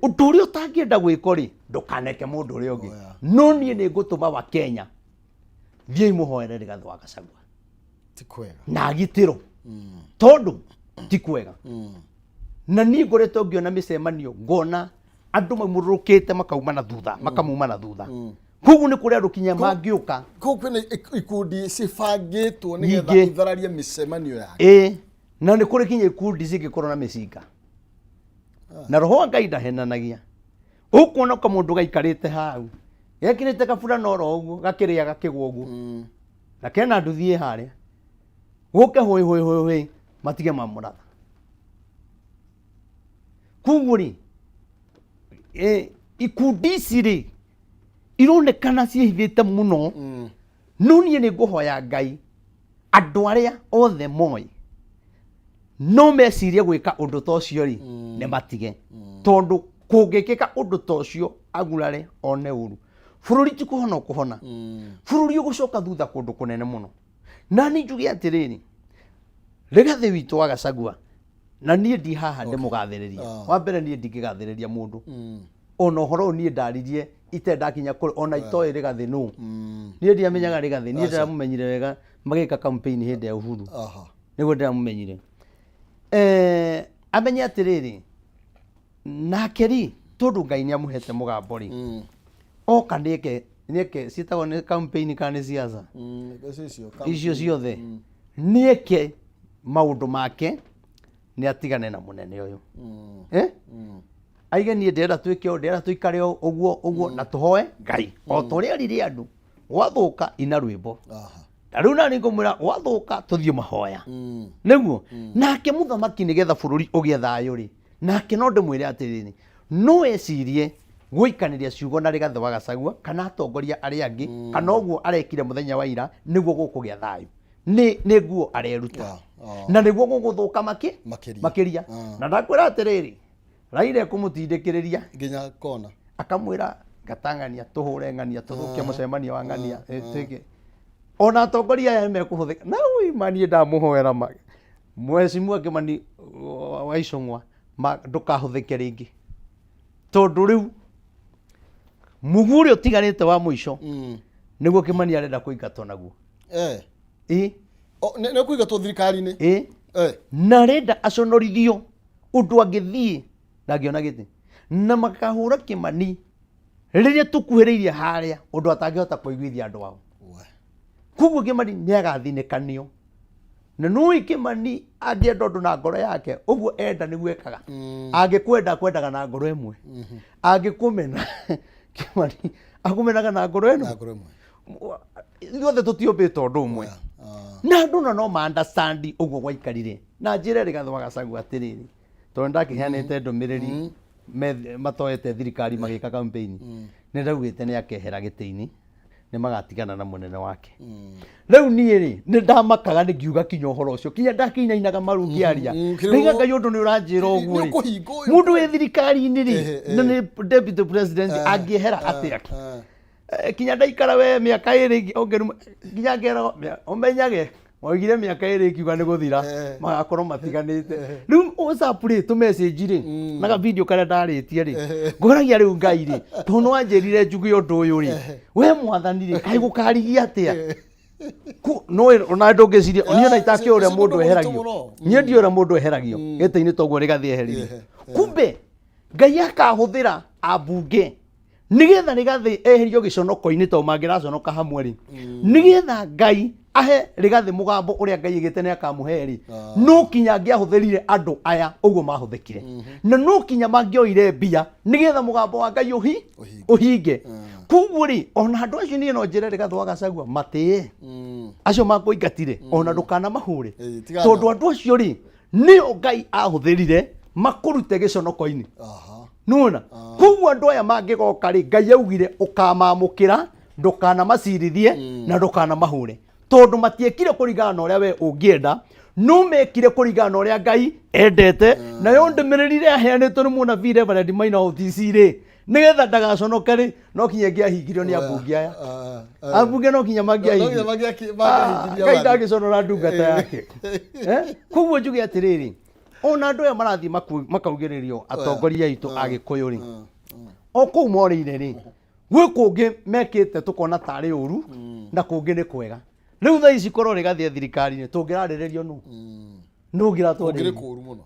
ũndũ ũrĩa ũtangĩenda gwĩko rĩ ndũkaneke mũndũ ũrĩa ũngĩ no niĩ nĩ ngũtũma wa Kenya thiĩ mũhoere Rigathi wa Gachagua na agitĩro tondũ ti kwega na niĩ ngoretwo ngĩona mĩcemanio ngona andũ maumũrũrũkĩte makauma na thutha makamuma na thutha koguo nĩ kũrĩ andũ kinya mangĩũka koguo kwĩna ikundi cibangĩtwo nĩgetha ithararie mĩcemanio yake na nĩ kũrĩ kinya ikundi cingĩkorwo na mĩcinga na roho wa Ngai ndahenanagia ũkuona kamũndũ gaikarĩte hau gekĩrĩte kaburana oro ũguo gakĩrĩa gakĩgwa ũguo na kena nduthi harĩa gũke hũĩ matige mamũratha koguo rĩ ikundi ici rĩ ironekana ciĩhithĩte mũno no niĩ nĩ ngũhoya Ngai andũ arĩa othe moĩ no mecirie gwĩka ũndũ ta ũcio rĩ nĩ matige tondũ kũngĩkĩka ũndũ ta ũcio agurare one ũru bũrũri ti kũhona ũkũhona bũrũri ũgũcoka thutha kũndũ kũnene mũno na nĩ njuge atĩrĩrĩ Rigathi witũ wa Gachagua na niĩ ndi haha ndĩmũgathĩrĩria wa mbere niĩ ndingĩgathĩrĩria mũndũ ona ũhoro ũyũ niĩ ndaririe itendakinya kũrĩ ona itoĩ Rigathi nũ niĩ ndiamenyaga Rigathi niĩ ndĩramũmenyire wega magĩka campaign hĩndĩ ya Uhuru nĩguo ndĩramũmenyire amenye atĩrĩrĩ nake rĩ tondũ Ngai nĩ amũhete mũgambo rĩ oka nĩke ciĩtagwo nĩ campaign kana nĩ siasa icio ciothe nĩke maũndũ make nĩ atigane na mũnene ũyũ aige niĩ ndĩrenda twĩke ũũ ndĩrenda tũikare ũguo na tũhoe Ngai o ta ũrĩa erire andũ gwathũka ina rwĩmbo na rĩu nani ngũmwĩra gwathũka tũthiĩ mahoya nĩguo nake mũthamaki nĩgetha bũrũri ũgĩe thayũ rĩ nake no ndĩmwĩre atĩrĩrĩ no ecirie gũikanĩria ciugo na Rigathi wa Gachagua kana atongoria arĩa angĩ kana ũguo arekire mũthenya wa ira nĩguo gũkũgĩa thayũ nĩ nguo areruta na nĩguo gũgũthũka makĩria na ndakwĩra atĩrĩrĩ Raila ekũmũtindĩkĩrĩria nginya kona akamwĩra ngatang'ania tũhũre ng'ania tũthũkie mũcemanio wa ng'ania twĩke ona atongoria aya mekũhũthĩka na niĩ ndamũhoera Mheshimiwa Kimani wa Icũng'wa ndũkahũthĩke rĩngĩ tondũ rĩu mũguo ũrĩa ũtigarĩte wa mũico nĩguo Kimani arenda kũingatwo naguo nĩ kũingatwo thirikari-inĩ na renda aconorithio ũndũ angĩthiĩ ndangĩona gĩtĩ na makahũra Kimani rĩrĩa tũkuhĩrĩirie harĩa ũndũ atangĩhota kũiguithia andũ ao Koguo Kimani nĩagathinĩkanio na nũĩ Kimani angĩenda ũndũ na ngoro yake ũguo enda nĩguo ekaga. Angĩkwenda kwendaga na ngoro ĩmwe, angĩkũmena Kimani akũmenaga na ngoro ĩno. Ithuothe tũtiũmbĩte ũndũ ũmwe na andũ no ma understand ũguo gwaikarire na njĩra Rigathĩ wa Gachagua atĩrĩrĩ, tondũ ndakĩheanĩte ndũmĩrĩri matoete thirikari magĩka campaign, nĩndaugĩte nĩakehera gĩtĩ-inĩ nĩmagatigana na mũnene wake. Rĩu niĩ nĩ ndamakaga nĩngiuga kinya ũhoro ũcio, kinya ndakĩinainaga maru ngĩaria ndaiga Ngai ũndũ nĩũranjĩra ũguo mũndũ wĩ thirikari-inĩ rĩ na nĩ deputy president angĩehera atĩa? Kinya ndaikara we mĩaka ĩrĩ ongeruma kinya ngero ũmenyage oigire mĩaka ĩrĩ kiuga nĩ gũthira magakorwo matiganĩte. Rĩu ũcapurĩtwo message rĩ na video karĩa ndarĩtie rĩ ngũragia rĩu Ngai rĩ tondũ nĩwanjĩrire njuge ũndũ ũyũ rĩ we mwathani rĩ kaĩ gũkarigia atĩa? No ona ndũngĩciria niĩ ona itakĩ ũrĩa mũndũ eheragio, niĩ ndiĩ ũrĩa mũndũ eheragio gĩtĩ-inĩ toguo Rigathĩ eheririe. Kumbe Ngai akahũthĩra ambunge nĩgetha Rigathĩ eherio gĩconoko-inĩ tondũ mangĩraconoka hamwe rĩ nĩgetha Ngai ahe Rigathĩ mũgambo ũrĩa Ngai aigĩte nĩakamũhe rĩ no kinya angĩahũthĩrire andũ aya ũguo mahũthĩkire na no kinya mangĩoire mbia nĩgetha mũgambo wa Ngai ũhinge. Koguo rĩ ona andũ acio niĩ no njĩre Rigathĩ wa Gachagua matĩe acio makũingatire ona ndũkanamahũre tondũ andũ acio rĩ nĩo Ngai ahũthĩrire makũrute gĩconoko-inĩ. Nũna koguo andũ aya mangĩgoka rĩ Ngai augire ũkamamũkĩra ndũkanamacirithie na ndũkanamahũre tondũ matiekire kũringana na ũrĩa we ũngĩenda no mekire kũringana na ũrĩa Ngai endete. Nayo ndũmĩrĩri ĩrĩa yaheanĩtwo nĩ mũnabii Reverend Maina OTC rĩ nĩgetha ndagaconoke rĩ no kinya angĩahingirio nĩ ambunge aya, ambunge no kinya mangĩahingirio Ngai ndangĩconora ndungata yake. Koguo njuge atĩrĩrĩ ona andũ aya marathiĩ makaugĩrĩrio atongoria aitũ a Gĩkũyũ rĩ o kũu morĩire rĩ gwĩ kũngĩ mekĩte tũkona tarĩ ũru na kũngĩ nĩ kwega. Rĩu thaa ici korwo Rigathĩ thirikari-inĩ tũngĩrarĩrĩrio nũ nũngĩratwarĩrio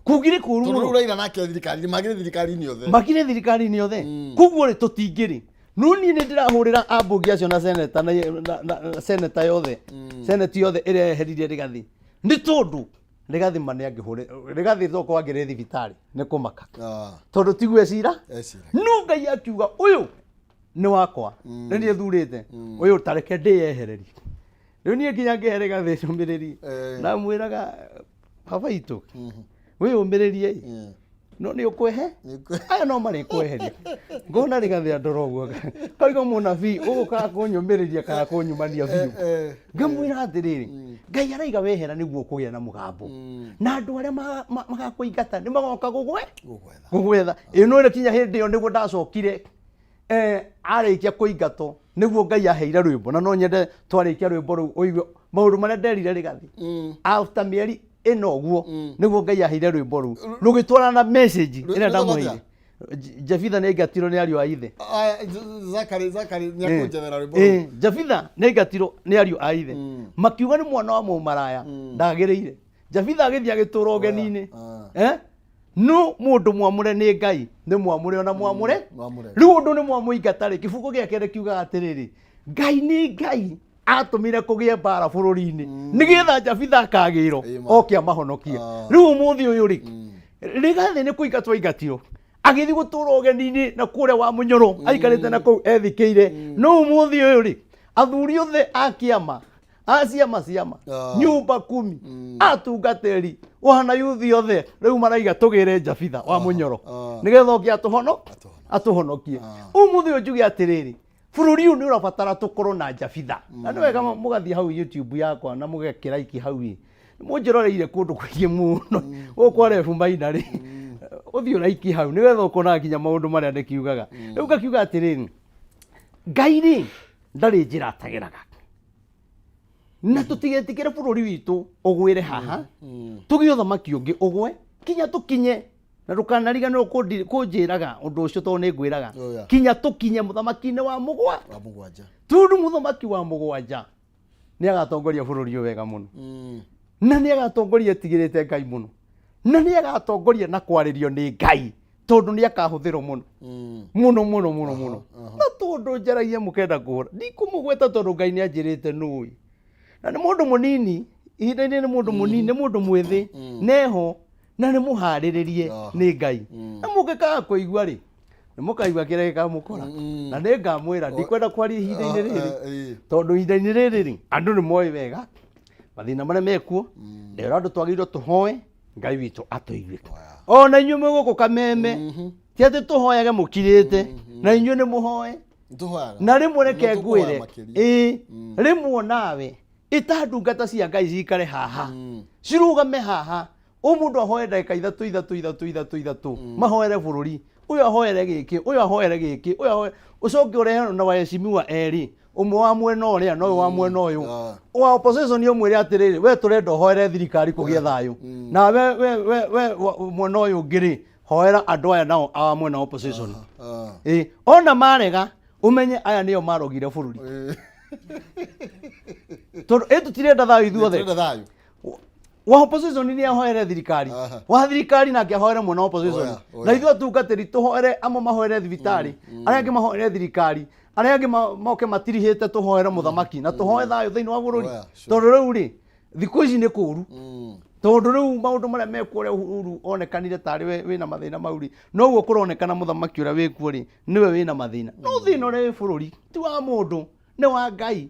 kũngĩrĩ kũru mũno tondũ Raila nake thirikari magire thirikari-inĩ othe makire thirikari-inĩ othe. Koguo rĩ tũtingĩrĩ no niĩ nĩ ndĩrahũrĩra ambunge acio na seneta na seneta yothe seneti yothe ĩrĩa yeheririe Rigathĩ nĩ tondũ Rigathĩ ma nĩangĩhũrĩ Rigathĩ thoko angĩrĩ thibitarĩ nĩ kũmaka tondũ tigwecira no Ngai akiuga ũyũ nĩ wakwa nĩ niĩ thurĩte ũyũ tareke ndĩyehererie. Rĩu niĩ nginya ngĩhe Rigathĩ ndũmĩrĩri ndamwĩraga baba itũ wĩyũmĩrĩrie no nĩ ũkwehe aya no marĩkweheria ngona Rigathĩ andora ũguo koiga mũnabii ũgũkaga kũnyũmĩrĩria kana kũnyumania biũ ngamwĩra atĩrĩrĩ Ngai araiga wehera nĩguo kũgĩa na mũgambo na andũ arĩa magakũingata nĩ magoka gũgwetha. No ĩrĩ kinya hĩndĩ ĩyo nĩguo ndacokire arĩkia kũingatwo nĩguo Ngai aheire rwĩmbo na no nyende twarĩkia rwĩmbo rũu ũigue maũndũ marĩa nderire Rigathĩ after mĩeri ĩno ũguo nĩguo Ngai aheire rwĩmbo rũu rũgĩtwarana na message ĩrĩa ndamũheire. Jabitha nĩaingatirwo nĩ ariũ a ithe Zakari nĩakũnjethera rwĩmbo Jabitha nĩaingatirwo nĩ ariũ a ithe makiuga nĩ mwana wa mũmaraya ndagĩrĩire. Jabitha agĩthiĩ agĩtũra ũgeni-inĩ no mũndũ mwamũre nĩ Ngai nĩ mwamũre ona mwamũre. Rĩu ũndũ nĩ mwamũingata rĩ kĩbungo gĩake nĩkiugaga atĩrĩrĩ Ngai nĩ Ngai atũmire kũgĩe mbara bũrũri-inĩ nĩgetha Jabitha akagĩrwo oke amahonokie. Rĩu ũmũthĩ ũyũ rĩ Rigathĩ nĩ kũingatwo aingatirwo agĩthiĩ gũtũra ũgeni-inĩ na kũrĩa wa Mũnyoro aikarĩte na kũu ethikĩire. No ũmũthĩ ũyũ rĩ athuri othe a kĩama ciama nyumba 10 atungatĩri wana yuthi othe rĩu maraiga tũgĩre Jabitha wa Mũnyoro nĩgetha oke atũhonokie. Ũmũthĩ ũyũ njuge atĩrĩrĩ bũrũri ũyũ nĩ ũrabatara tũkorwo na Jabitha na nĩ wega mũgathiĩ hau YouTube yakwa na mũgekĩra iki hau mũnjĩroreire kũndũ kũingĩ mũno gũkũ Rebu Maina rĩ ũthiĩ ũraiki hau nĩgetha ũkona nginya maũndũ marĩa ndĩkiugaga. Rĩu ngakiuga atĩrĩrĩ Ngai rĩ ndarĩ njĩra atageraga na tũtigetikĩre bũrũri witũ ũgwĩre haha tũgĩe ũthamaki ũngĩ ũgwe kinya tũkinye na ndũkanariganĩrwo kũnjĩraga ũndũ ũcio tondũ nĩ ngwĩraga kinya tũkinye mũthamaki-inĩ wa mũgwanja tondũ mũthamaki wa mũgwanja nĩ agatongoria bũrũri ũyũ wega mũno na nĩ agatongoria tigĩrĩte Ngai mũno na nĩ agatongoria na kwarĩrio nĩ Ngai tondũ nĩ akahũthĩrwo mũno na tondũ njaragia mũkenda kũhũra ndikũmũgweta tondũ Ngai nĩ anjĩrĩte nũĩ na nĩ mũndũ mũnini ihinda-inĩ nĩ mũndũ mũnini nĩ mũndũ mwĩthĩ neho na nĩ mũharĩrĩrie nĩ Ngai na mũngĩkaga kũigua rĩ nĩ mũkaigua kĩrĩa gĩkamũkora na nĩ ngamwĩra ndikwenda kwaria ihinda-inĩ rĩrĩ tondũ ihinda-inĩ rĩrĩ rĩ andũ nĩ moĩ wega mathĩna marĩa mekuo rĩo andũ twagĩrĩirwo tũhoe Ngai witũ atũigue ona inyuĩ mwĩ gũkũ Kameme ti atĩ tũhoyage mũkirĩte na inyuĩ nĩ mũhoe na rĩmwe reke ngwĩre rĩmwe nawe ĩta ndungata cia Ngai cikare haha cirugame haha mũndũ ahoe ndagĩka ithatũ mahoere bũrũri ũyũ ahoere gĩkĩ ũyũ ahoere gĩkĩ ũyũ ahoere ũcoke ũrehe na waheshimiwa erĩ ũmwe wa mwena ũrĩa na ũyũ wa mwena ũyũ wa opposition ũmwĩre atĩrĩrĩ we tũrenda ũhoere thirikari kũgĩa thayũ na we mwena ũyũ ũngĩ rĩ hoera andũ aya nao a mwena opposition ona marega umenye aya nĩo marogire bũrũri tondũ tũtirenda thayũ ithuothe wa opposition nĩ ahoere thirikari wa thirikari nake ahoere mwena opposition na ithuĩ atungatĩri tũhoere amwe mahoere thibitarĩ arĩa angĩ mahoere thirikari arĩa angĩ moke matirihĩte tũhoere mũthamaki na tũhoe thayũ thĩinĩ wa bũrũri tondũ rĩu rĩ thikũ ici nĩ kũũru tondũ rĩu maũndũ marĩa mekuo ũrĩa Uhuru onekanire tarĩ wĩna mathĩna mau rĩ noguo kũronekana mũthamaki ũrĩa wĩkuo rĩ nĩwe wĩna mathĩna no thĩna ũrĩa wĩ bũrũri ti wa mũndũ nĩ wa Ngai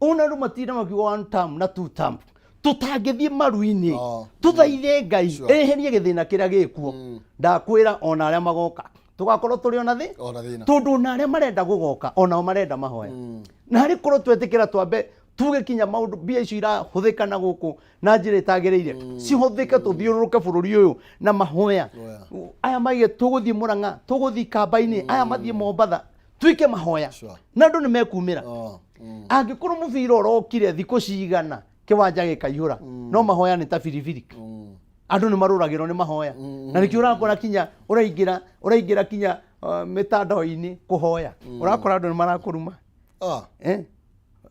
ona andũ matinda makiuga 1 term na 2 term tutangĩthiĩ maru-inĩ tuthaithe Ngai eherie gĩthĩna kĩrĩa gĩkuo ndakwĩra ona arĩa magoka tugakorwo tũrĩ ona thĩ tondũ ona arĩa marenda gũgoka onao marenda mahoya na harĩ korwo twetĩkĩra twambe tuge kinya maũndũ mbia icio irahũthĩka na gũkũ na njĩra ĩtagĩrĩire cihũthĩke tũthiũrũrũke bũrũri ũyũ na mahoya aya maige tũgũthiĩ Mũrang'a tũgũthiĩ Kamba-inĩ aya mathiĩ Mombatha tuike mahoya na andũ nĩ mekumĩra angĩkorwo mũbira ũrokire thikũ cigana kĩwanja gĩkaihũra no mahoya nĩ ta biribiri andũ nĩ marũragĩrwo nĩ mahoya na nĩkĩo ũrakora kinya ũraingĩra kinya mĩtandao-inĩ kũhoya ũrakora andũ nĩ marakũruma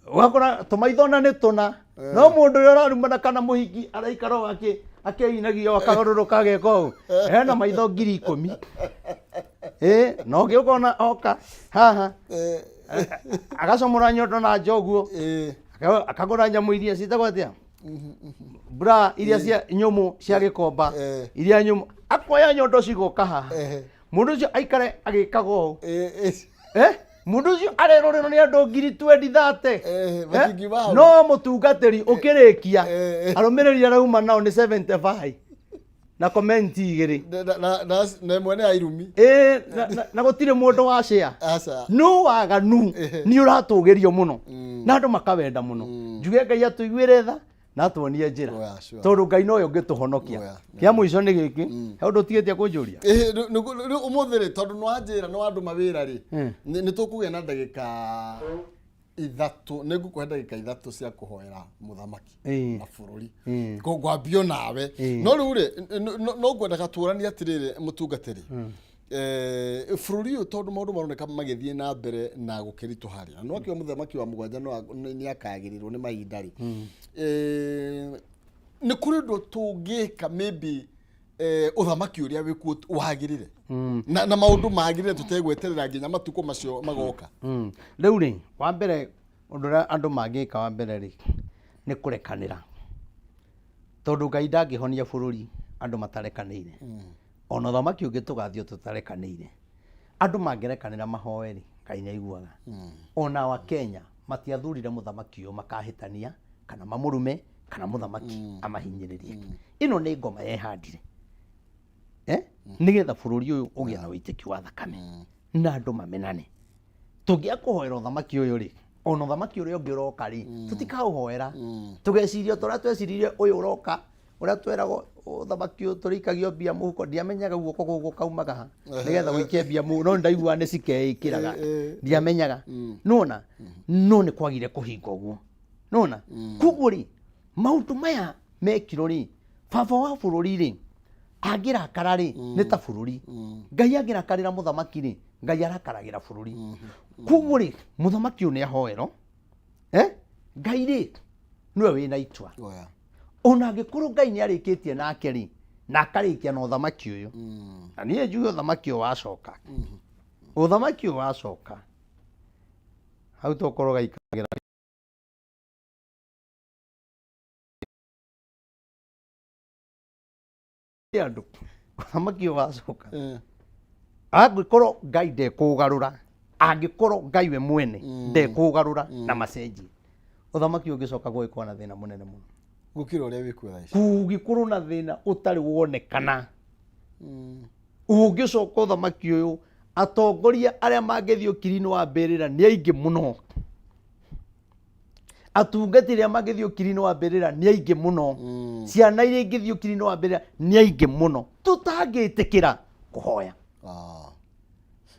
ũgakora tũmaithona nĩ tũna no mũndũ ũrĩa ũrarumana kana mũhiki araikara akĩinagia akagarũrũka ageka ũũ hena maitho 10,000 no ũkona oka haha agacomora nyondo na njoguo akagũra nyamũ iria ciĩtagwo atĩa bra iria cia nyũmũ cia gĩkomba iria nyũmũ akoya nyondo cigoka haha mũndũ ũcio aikare agĩkaga ũũ mũndũ ũcio arerorerwo nĩ andũ 20,30 no mũtungatĩri ũkĩrĩkia arũmĩrĩri arauma nao nĩ 75 na komenti igĩrĩ na ĩmwe nĩ ya irumi na gũtirĩ mũndũ wa share no waganu nĩ ũratũgĩrio mũno na andũ makawenda mũno njuge Ngai atũiguĩre tha na atuonie njĩra tondũ Ngai no ũngĩtũhonokia kĩa mũico nĩ gĩkĩ he ũndũ ũtigĩtie kũnjũria ũmũthĩ rĩ tondũ nĩ wanjĩra nĩ wa andũ mawĩra rĩ nĩ tũkũgĩa na ndagĩka ithatũ nĩ ngũkũhe ndagĩka ithatũ cia kũhoera mũthamaki na bũrũri ngwambio nawe no rĩu rĩ no ngwendaga tũranie atĩrĩrĩ mũtungatĩri bũrũri ũyũ tondũ maũndũ maroneka magĩthiĩ na mbere na gũkĩritũharĩa no akĩoya mũthamaki wa mũgwanja nĩ akagĩrĩrwo nĩ mahinda rĩ nĩ kũrĩ ũndũ tũngĩka maybe ũthamaki ũrĩa wĩkuo wagĩrĩre na maũndũ magĩrĩre tũtegweterera nginya matukũ macio magoka rĩu rĩ wa mbere ũndũ ũrĩa andũ mangĩka wa mbere rĩ nĩ kũrekanĩra tondũ Ngai ndangĩhonia bũrũri andũ matarekanĩire ona ũthamaki ũngĩ tũgathio tũtarekanĩire andũ mangĩrekanĩra mahoe rĩ Ngai nĩ aiguaga ona wa Kenya matiathurire mũthamaki ũyũ makahĩtania kana mamũrume kana mũthamaki amahinyĩrĩrie ĩno nĩ ngoma yehandire nĩgetha bũrũri ũyũ ũgĩe na wĩitĩki wa thakame na andũ mamenane tũngĩa kũhoera ũthamaki ũyũ rĩ ona ũthamaki ũrĩa ũngĩ ũroka rĩ tũtikaũhoera tũgeciria tũrĩa tweciririe ũyũ ũroka ũrĩa tweragwo ũthamaki ũyũ tũrĩikagio mbia mũhuko ndiamenyaga guoko gũkũ kaumaga ha nĩgetha gũikie mbia mũhuko no ndaiguaga nĩ cikeĩkĩraga ndiamenyaga nona no nĩ kwagire kũhinga ũguo nona koguo rĩ maũndũ maya mekirwo rĩ baba wa bũrũri rĩ angĩrakara rĩ nĩ ta bũrũri Ngai angĩrakarĩra mũthamaki rĩ Ngai arakaragĩra bũrũri koguo rĩ mũthamaki ũyũ nĩ ahoerwo Ngai rĩ nĩwe wĩna itua ona angĩkorwo Ngai nĩ arĩkĩtie nake rĩ na akarĩkia na ũthamaki ũyũ na niĩ njuge ũthamaki ũyũ wacoka hau tũkorwo gaikagĩra andu thamaki ugacoka angĩkorwo Ngai ndekũgarũra, angĩkorwo Ngai we mwene ndekũgarũra na macenjie, ũthamaki ũngĩcoka gwĩkwo na thĩna mũnene mũno gũkĩra ũrĩa wĩkuo thaa ici. Kũngĩkorwo na thĩna ũtarĩ wonekana ũngĩcoka ũthamaki ũyũ, atongoria arĩa mangĩthiĩ ũkiri-inĩ wa mbĩrĩra nĩ aingĩ mũno, atungatĩri arĩa mangĩthiĩ ũkiri-inĩ wa mbĩrĩra nĩ aingĩ mũno, ciana iria ingĩthiĩ ũkiri-inĩ wa mbĩrĩra nĩ aingĩ mũno, tũtangĩtĩkĩra kũhoya.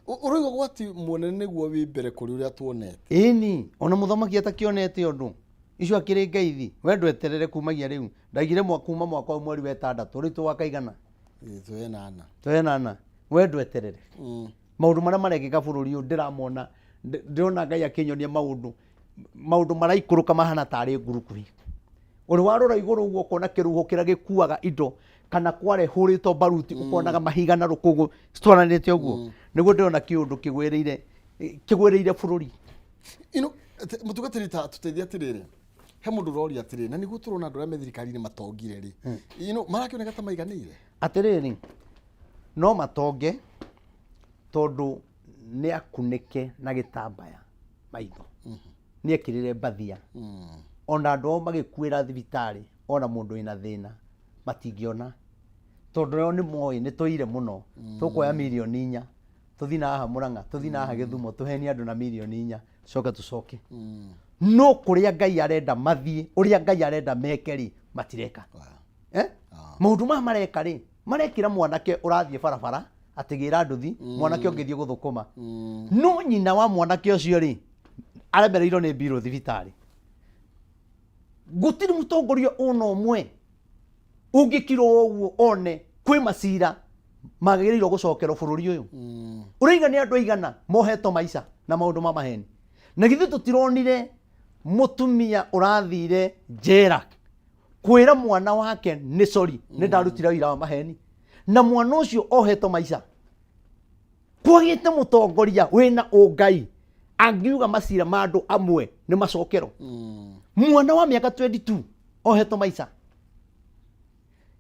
Ũrauga gwati mũnene nĩguo wĩ mbere kũrĩ ũrĩa tuonete. Ĩni ona mũthamaki atakĩonete ũndũ icio akĩrĩ ngeithi, we ndweterere kumagia rĩu, ndaigire kuma mwaka wa mweri wa 6 rĩu tũwakaigana twenana, we ndweterere maũndũ marĩa marekĩka bũrũri ũyũ ndĩramona, ndĩrona Ngai akĩnyonia maũndũ maraikũrũka mahana tarĩ ngurukuhi. Ũrĩ warora igũrũ ũguo ũkona kĩrũho kĩrĩa gĩkuaga indo kana kware hũrĩtwo baruti ũkonaga mahiga na rũkũngũ citwaranĩte ũguo, nĩguo ndĩrona kĩũndũ kĩgwĩrĩire bũrũri. Mũtungatĩri ta tũteithia atĩrĩrĩ, he mũndũ ũroria atĩrĩrĩ, na nĩguo tũrona andũ arĩa me thirikari-inĩ matongire rĩ, marakĩoneka ta maiganĩire? Atĩrĩrĩ, no matonge tondũ nĩ akunĩke na gĩtambaya maitho, nĩ ekĩrĩre mbathia, ona andũ ao magĩkuĩra thibitarĩ, ona mũndũ wĩna thĩna matingĩona, tondũ rĩo nĩ moĩ nĩ tũire mũno, tũkuoya mirioni 4 tũthi na haha Mũrang'a, tũthi na haha Gĩthumo, tũhenie andũ na mirioni 4 tũcoke. No kũrĩa Ngai arenda mathiĩ, ũrĩa Ngai arenda meke rĩ matireka. Maũndũ maya mareka rĩ, marekĩra mwanake ũrathiĩ barabara atĩgĩra nduthi, mwanake ũngĩthiĩ gũthũkũma, no nyina wa mwanake ũcio rĩ aremereirwo nĩ mbirũ thibitarĩ. Gũtirĩ mũtongoria ona ũmwe ũngĩkirwo ũguo one kwĩ macira magĩrĩirwo gũcokerwo bũrũri ũyũ. Ũraiga nĩ andũ aigana mohetwo maica na maũndũ ma maheni, na githĩ tũtironire mũtumia ũrathire njera kwĩra mwana wake nĩ sorry nĩ ndarutire wĩra wa maheni, na mwana ũcio ohetwo maica. Kwagĩte mũtongoria wĩna ũngai angiuga macira ma andũ amwe nĩ macokero. Mwana wa mĩaka 22 ohetwo maica,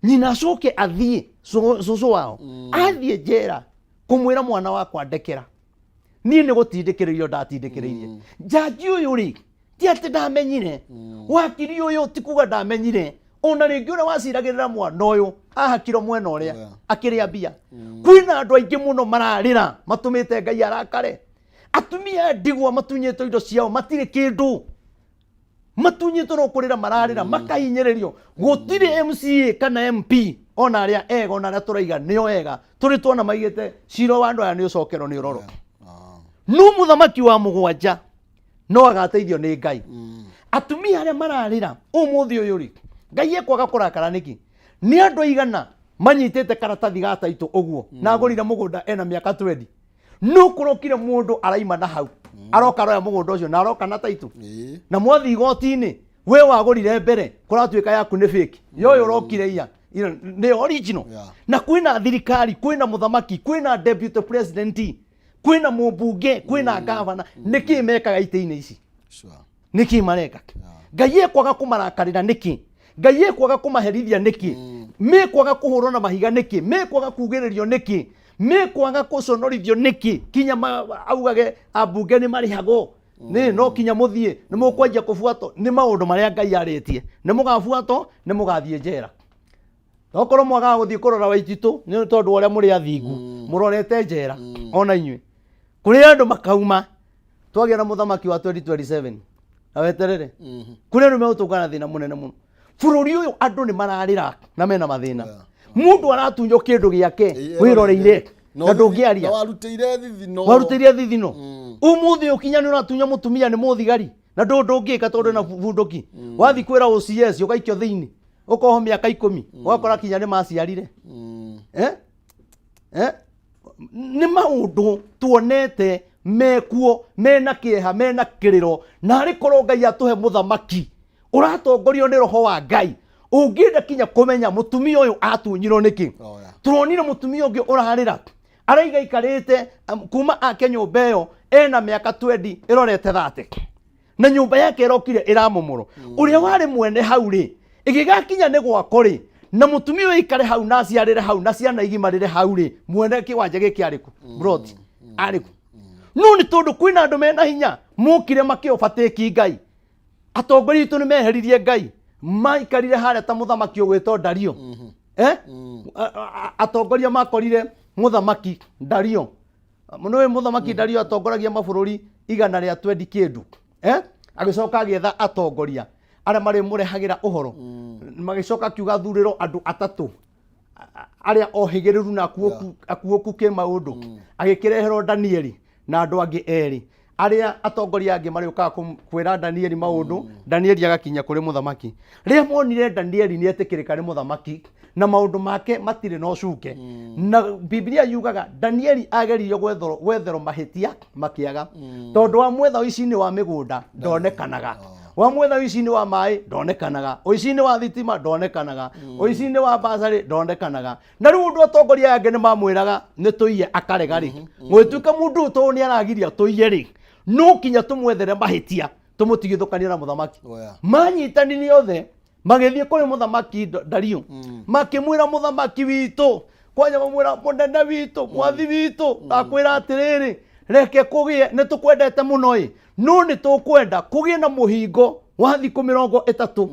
nyina acoke athiĩ cũcũ wao athiĩ njera kũmwĩra mwana wakwa ndekera. Niĩ nĩ gũtindĩkĩrĩirio ndatindĩkĩrĩirie. Jaji ũyũ rĩ ti atĩ ndamenyire, wakiri ũyũ ti kuga ndamenyire, ona rĩngĩ ũrĩa waciragĩrĩra mwana ũyũ ahakirwo mwena ũrĩa akĩrĩa mbia. Kwĩna andũ aingĩ mũno mararĩra matũmĩte Ngai arakare. Atumia ndigwa matunyĩtwo indo ciao matirĩ kĩndũ, matunyĩtwo no kũrĩra mararĩra makahinyĩrĩrio. Gũtirĩ MCA kana MP ona arĩa ega ona arĩa tũraiga nĩo ega tũrĩ tuona maigĩte ciro wa andũ aya nĩ ũcokero nĩ ũroro. No mũthamaki wa mũgwanja no agateithio nĩ Ngai. Atumia arĩa mararĩra ũmũthĩ ũyũ rĩ, Ngai ekwaga kũrakara nĩkĩ? Nĩ andũ aigana manyitĩte karatathi ga taitũ ũguo na agũrire mũgũnda ena mĩaka 20, no kũrokire mũndũ araima na hau aroka roya mũgũnda ũcio na aroka na taitũ, na mwathi igoti-inĩ we wagũrire mbere kũratuĩka yaku nĩ fake, yoyo ũrokire iya nĩ original. Na kwĩna thirikari, kwĩna mũthamaki, kwĩna deputy president, kwĩna mũmbunge, kwĩna gavana, nĩkĩ mekaga itĩ-inĩ ici? Nĩkĩ mareka? Ngai ekwaga kũmarakarĩra nĩkĩ? Ngai ekwaga kũmaherithia nĩkĩ? Mekwaga kũhũrwo na mahiga nĩkĩ? Mekwaga kugĩrĩrio nĩkĩ? Mekwaga kũconorithio nĩkĩ? Kinya augage ambunge nĩ marĩhagwo, no kinya mũthiĩ nĩ mũkwanjia kũbuatwo nĩ maũndũ marĩa Ngai arĩtie, nĩ mũgabuatwo nĩ mũgathiĩ njera. Okorwo mwagaga gũthiĩ kũrora Waititũ nĩ tondũ ũrĩa mũrĩ athingu mũrorete njera ona inyuĩ. Kũrĩ andũ makauma twagĩa na mũthamaki wa 2027 na weterere kũrĩ andũ megũtũngana thĩna mũnene mũno. Bũrũri ũyũ andũ nĩ mararĩra na mena mathĩna. Mũndũ aratunywo kĩndũ gĩake wĩroreire na ndũngĩaria, warutĩire thithino. Ũmũthĩ ũkinya nĩ ũratunya mũtumia nĩ mũthigari na ndũngĩka tondũ na bunduki. Wathi kwĩra OCS ũgaikio thĩinĩ ũkoho mĩaka 10 ũgakora kinya nĩ maciarire. Nĩ maũndũ tuonete mekuo mena kĩeha mena kĩrĩro, na arĩ korwo Ngai atũhe mũthamaki ũratongorio nĩ roho wa Ngai ũngĩenda kinya kũmenya mũtumia ũyũ atunyirwo nĩkĩ. Turonire mũtumia ũngĩ ũrarĩra araiga ikarĩte kuma ake nyũmba ĩyo ena mĩaka 20 ĩrorete 30 na nyũmba yake ĩrokire ĩramomoro. Ũrĩa warĩ mwene hau rĩ ĩgĩgakinya nĩ gwako rĩ na mutumia ũyũ ikare hau na aciarĩre hau na ciana igimarĩre hau rĩ mwene kĩwanja gĩkĩ arĩkũ broti arĩkũ no nĩ tondũ kwĩna andũ mena hinya mokire makĩobatĩki Ngai atongoria itũ nĩ meheririe Ngai maikarire harĩa ta mũthamaki ũgwĩtwo Dario atongoria makorire mũthamaki Dario mũno mũthamaki Dario atongoragia mabũrũri 120 kĩndũ agĩcoka agĩetha atongoria arĩa marĩ mũrehagĩra ũhoro magĩcoka kiuga thurĩro andũ atatũ arĩa ohĩgĩrĩru na akuũku kĩmaũndũ agĩkĩreherwo Danieli na andũ angĩ erĩ arĩa atongoria angĩ marĩũkaga kwĩra Danieli maũndũ Danieli agakinya kũrĩ mũthamaki rĩrĩa monire Danieli nĩ etĩkĩrĩka nĩ mũthamaki na maũndũ make matirĩ na ũcuke na Biblia yugaga Danieli ageririo gwetherwo mahĩtia makĩaga tondũ wa mwetha ũici-inĩ wa mĩgũnda ndonekanaga wa mwetha ũici-inĩ wa maĩ ndonekanaga ũici-inĩ wa thitima ndonekanaga ũici-inĩ wa basarĩ ndonekanaga na rĩu ũndũ atongoria angĩ nĩ mamwĩraga nĩ tũiye akarega rĩ gwĩtuĩka mũndũ tondũ nĩ aragiria tũiye rĩ no kinya tũmwethere mahĩtia tũmũtigithũkanie na mũthamaki manyitanire othe magĩthiĩ kũrĩ mũthamaki Dario makĩmwĩra mũthamaki witũ kwanja mamwĩra mũnene witũ mwathi witũ akwĩra atĩrĩrĩ reke kũgĩe nĩ tũkwendete mũno no nĩ tũkwenda kũgĩe na mũhingo wa thikũ 30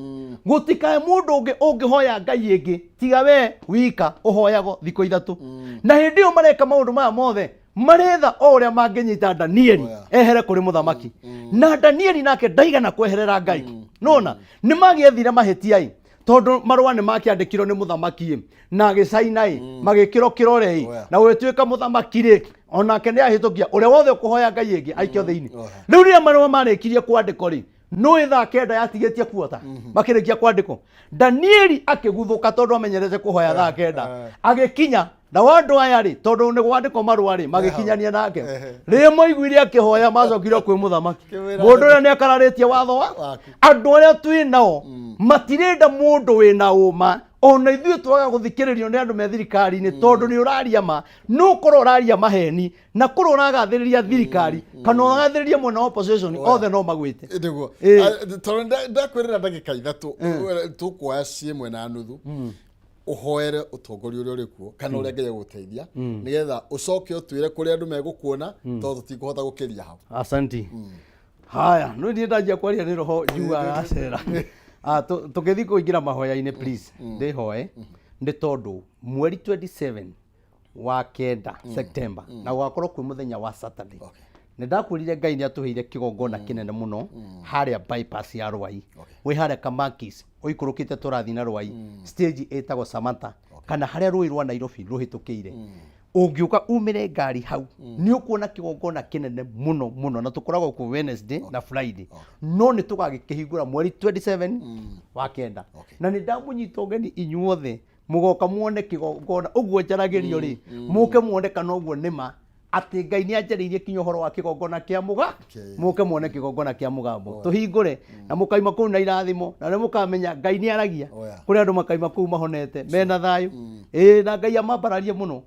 gũtikae mũndũ ũngĩ ũngĩhoya Ngai ĩngĩ tiga we wika ũhoyagwo thikũ 3 na hĩndĩ ĩyo mareka maũndũ maya mothe maretha o ũrĩa mangĩnyita Danieli ehere kũrĩ mũthamaki na Danieli nake ndaigana kweherera Ngai nona nĩ magĩethire mahĩtia tondũ marũa nĩ makĩandĩkirwo nĩ mũthamaki na agĩcaina magĩkĩrwo kĩrore na gwĩtuĩka mũthamaki rĩ onake nĩ ahĩtũkia ũrĩa wothe ũkũhoya Ngai ĩngĩ aikio thĩinĩ rĩu rĩrĩa marũa marĩkirie kwandĩkwo rĩ no thaa 9 yatigĩtie kuota makĩrĩkia kwandĩkwo Danieli akĩguthũka tondũ amenyerete kũhoya thaa 9 agĩkinya na andũ aya rĩ tondũ nĩ gwandĩkwo marũa rĩ magĩkinyania nake rĩrĩa maiguire akĩhoya macokire kwĩ mũthamaki mũndũ ũrĩa nĩ akararĩtie watho wa andũ arĩa twĩ nao matirenda mũndũ wĩna ũma ona ithuĩ twaga gũthikĩrĩrio nĩ andũ me thirikari-inĩ tondũ nĩ ũraria ma no korwo ũraria maheni na korwo ũragathĩrĩria thirikari kana ũragathĩrĩria mwena opposition othe no magwĩte nĩguo tondũ ndakwĩrĩra ndagĩka 3 tũkuoya ciĩmwe na nuthu uhoere utongoria ũrĩa ũrĩ kuo kana ũrĩa Ngai agũteithia nĩgetha ũcoke ũtwĩre kũrĩa andũ megũkuona tondũ tũtikũhota gũkĩria hau asanti haya no ndiĩ ndanjia kwaria nĩ roho njua acera tũgĩthiĩ kũingĩra mahoya-inĩ please ndĩhoe nĩ tondũ mweri 27 wa kenda September na gũgakorwo kwĩ mũthenya wa Saturday nĩ ndakwĩrire Ngai nĩ atũheire kĩgongona kĩnene mũno harĩa bypass ya Rwai wĩ harĩa Kamakis ũikũrũkĩte tũrathi na Rwai stage ĩtagwo Samantha kana harĩa rũĩ rwa Nairobi rũhĩtũkĩire ũngĩũka umĩre ngari hau nĩ ũkuona kĩgongona kĩnene mũno mũno na tũkoragwo ku Wednesday na Friday no nĩ tũgagĩkĩhingũra mweri 27 wa kenda na nĩ ndamũnyita ũgeni inyuothe mũgoka muone kĩgongona ũguo njaragĩrio rĩ mũke muone kana ũguo nĩma atĩ Ngai nĩ anjarĩirie kinya ũhoro wa kĩgongona kĩa mũke muone kĩgongona kĩa mũgambo tũhingũre na mũkaima kũu na irathimo na nĩ mũkamenya Ngai nĩ aragia kũrĩ andũ makaima kũu mahonete mena thayũ na Ngai amambararie mũno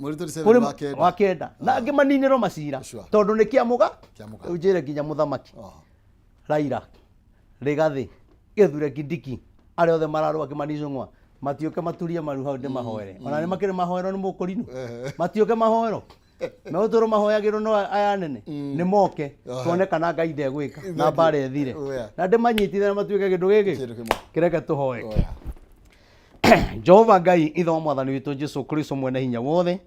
kũrĩ wa kenda na angĩ maninĩrwo macira tondũ nĩ kĩa njĩre nginya mũthamaki Raila Rigathi Gĩthure Kindiki arĩa othe mararũa kĩmanicũng'wa matiũke maturie maru hau ndĩmahoere ona nĩ makĩrĩ mahoero nĩ mũkũrinũ matiũke mahoero Meũtũro mahoyagĩrwo no aya nene nĩ moke tuone kana Ngai ndegwĩka na mbara ethire na ndĩmanyitithie na matuĩke kĩndũ gĩkĩ kĩreke tũhoe Jehova Ngai ithe wa mwathani witũ Jesu Kristo mwene hinya wothe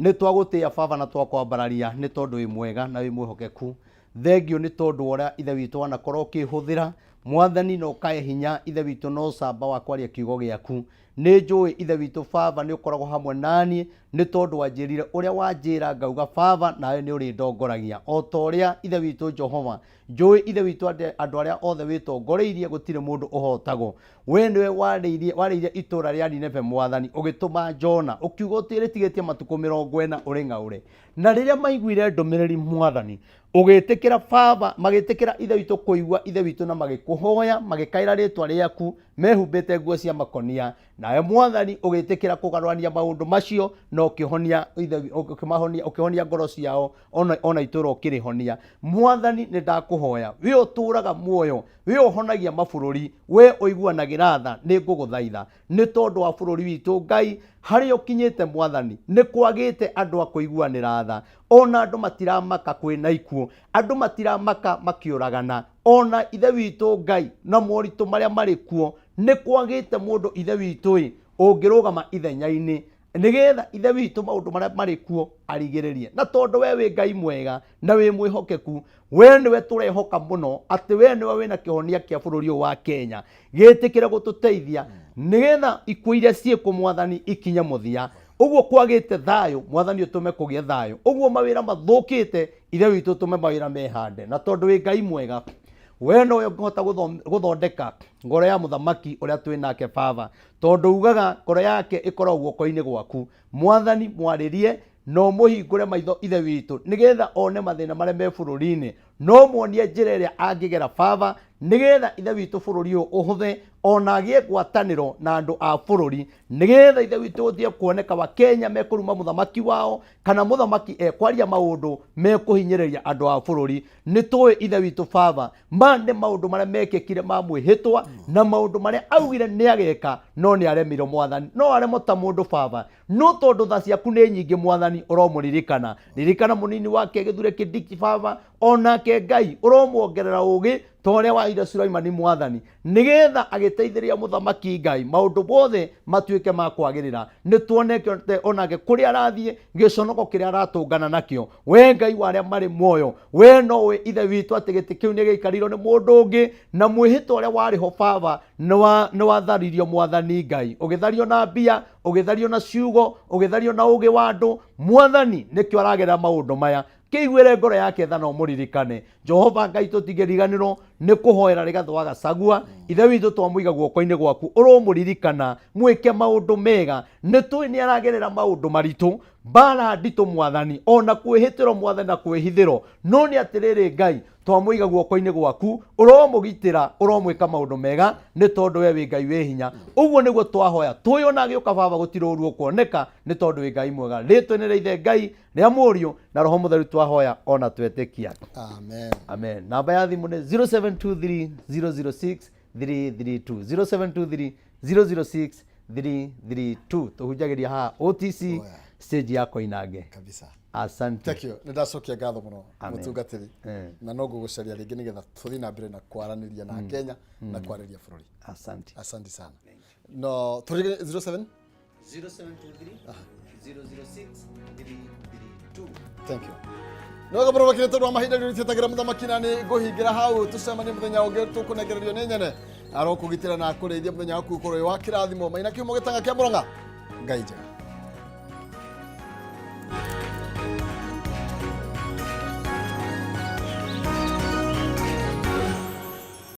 nĩ twagũtĩĩa baba na twakwambararia nĩ tondũ wĩ mwega na wĩ mwĩhokeku thengio nĩ tondũ ũrĩa ithe witũ wanakorwo ũkĩhũthĩra mwathani no kae hinya ithe witũ no camba wa kwaria kiugo gĩaku nĩ njũĩ ithe witũ baba nĩ ũkoragwo hamwe naniĩ nĩ tondũ wanjĩrire ũrĩa wanjĩra ngauga baba nawe nĩ ũrĩ ndongoragia o ta ũrĩa ithe witũ Jehova njũĩ ithe witũ andũ arĩa othe wĩtongoreirie gũtirĩ mũndũ ũhotagwo we nĩwe warĩire itũũra rĩa Nineve mwathani ũgĩtũma Jona ũkiuga ũtĩrĩtigĩtie matukũ 40 ũrĩ ng'aũre na rĩrĩa maiguire ndũmĩrĩri mwathani ũgĩtĩkĩra baba magĩtĩkĩra ithe witũ kũigua ithe witũ na magĩkũhoya magĩkaĩra rĩtwa rĩaku mehumbĩte nguo cia makonia nawe mwathani ugitikira kugarurania maundu macio no ukihonia ukihonia ngoro ciao ona ituro ukirihonia. Mwathani ni ndakuhoya we uturaga muoyo we uhonagia mabururi we uiguanagira tha ni nguguthaitha ni tondu wa bururi witu Ngai hari ukinyite mwathani ni kwagite andu akuiguanira tha ona andu matiramaka kwina ikuo andu matiramaka makiuragana ona ithe witu Ngai na moritu maria mari kuo ni kwagite mundu ithe witu ungirugama ithenya-ini nigetha ithe witu maundu maria mari kuo arigiririe na tondu we wi Ngai mwega na wi mwihokeku we niwe turehoka muno ati we niwe wina kihonia kia bururi wa Kenya gitikire gututeithia nigetha ikuo iria ciiko mwathani ikinya muthia uguo kwagite thayo mwathani utume kugie thayo uguo mawira mathukite ithe witu tume mawira mehande na tondu wi Ngai mwega we no ngota guthondeka ngoro ya muthamaki uria twinake baba tondu ugaga ngoro yake ikorwo guoko-ini gwaku mwathani mwaririe no muhingure maitho ithe witu nigetha one mathina maria me bururi-ini no muonie njira iria angigera baba nigetha ithe witu bururi uyu uhuthe ona agie gwataniro na andu a bururi nigetha ithe witu uthie kuoneka wa Kenya mekuruma muthamaki wao kana muthamaki ekwaria maundu mekuhinyiriria andu a bururi ni tuwe ithe witu baba mande maundu maria mekekire ma mwihitwa na maundu maria augire ni ageka no ni aremiro mwathani no aremo ta mundu baba no tondu tha ciaku ni nyingi mwathani uromuririkana ririkana munini wake Githure Kindiki baba onake Ngai uromuongerera ugi toria wa ira Sulaimani mwathani nigetha agiteithiria muthamaki Ngai maundu bothe matuike ma kwagirira ni tuoneke onake kuria arathie giconoko kiria aratungana nakio we Ngai waria mari muoyo we no we ithe witu atigiti kiu ni giikarirwo ni mundu ungi na mwihito uria wariho baba ni watharirio mwathani Ngai ugithario na mbia ugithario na ciugo ugithario na ugi wa andu mwathani nikio aragerera maundu maya kiigwire ngoro yake tha no muririkane Jehova Ngai tutigeriganirwo ni kuhoera rigathwa Gachagua ithe witu twamuiga guoko-ini gwaku uromuririkana mwike maundu mega ni tui ni aragerera maundu maritu bara nditu mwathani ona kwihitiro mwathani na kwihithiro no ni atiriri Ngai twamuiga guoko-ini gwaku uromugitira uromwika maundu mega ni tondu we wi Ngai wi hinya uguo niguo twahoya tuyona agiuka baba gutiruruo kuoneka ni tondu wi Ngai mwega ritwe ni ithe Ngai ria murio na roho mutheru twahoya ona twetikia amen amen namba ya thimu ni 0723 006 332 0723 006 332 tuhunjagiria ha OTC stage yako inage kabisa asante thank you ndacokia ngatho muno mutungatiri na no ngugucaria ringi nigetha tuthi na mbere na kwaraniria na Kenya na kwariria bururi asante sana no turige 07 0723 006 332 thank you no gabro bakire tondu mahinda rititagira muthamaki na ni nguhingira hau tucemanie muthenya ungi tukunegererio ni nyene arokugitira na kureithia muthenya waku korwo wa kirathimo maina kiumo gitanga kia Murang'a Ngai njega.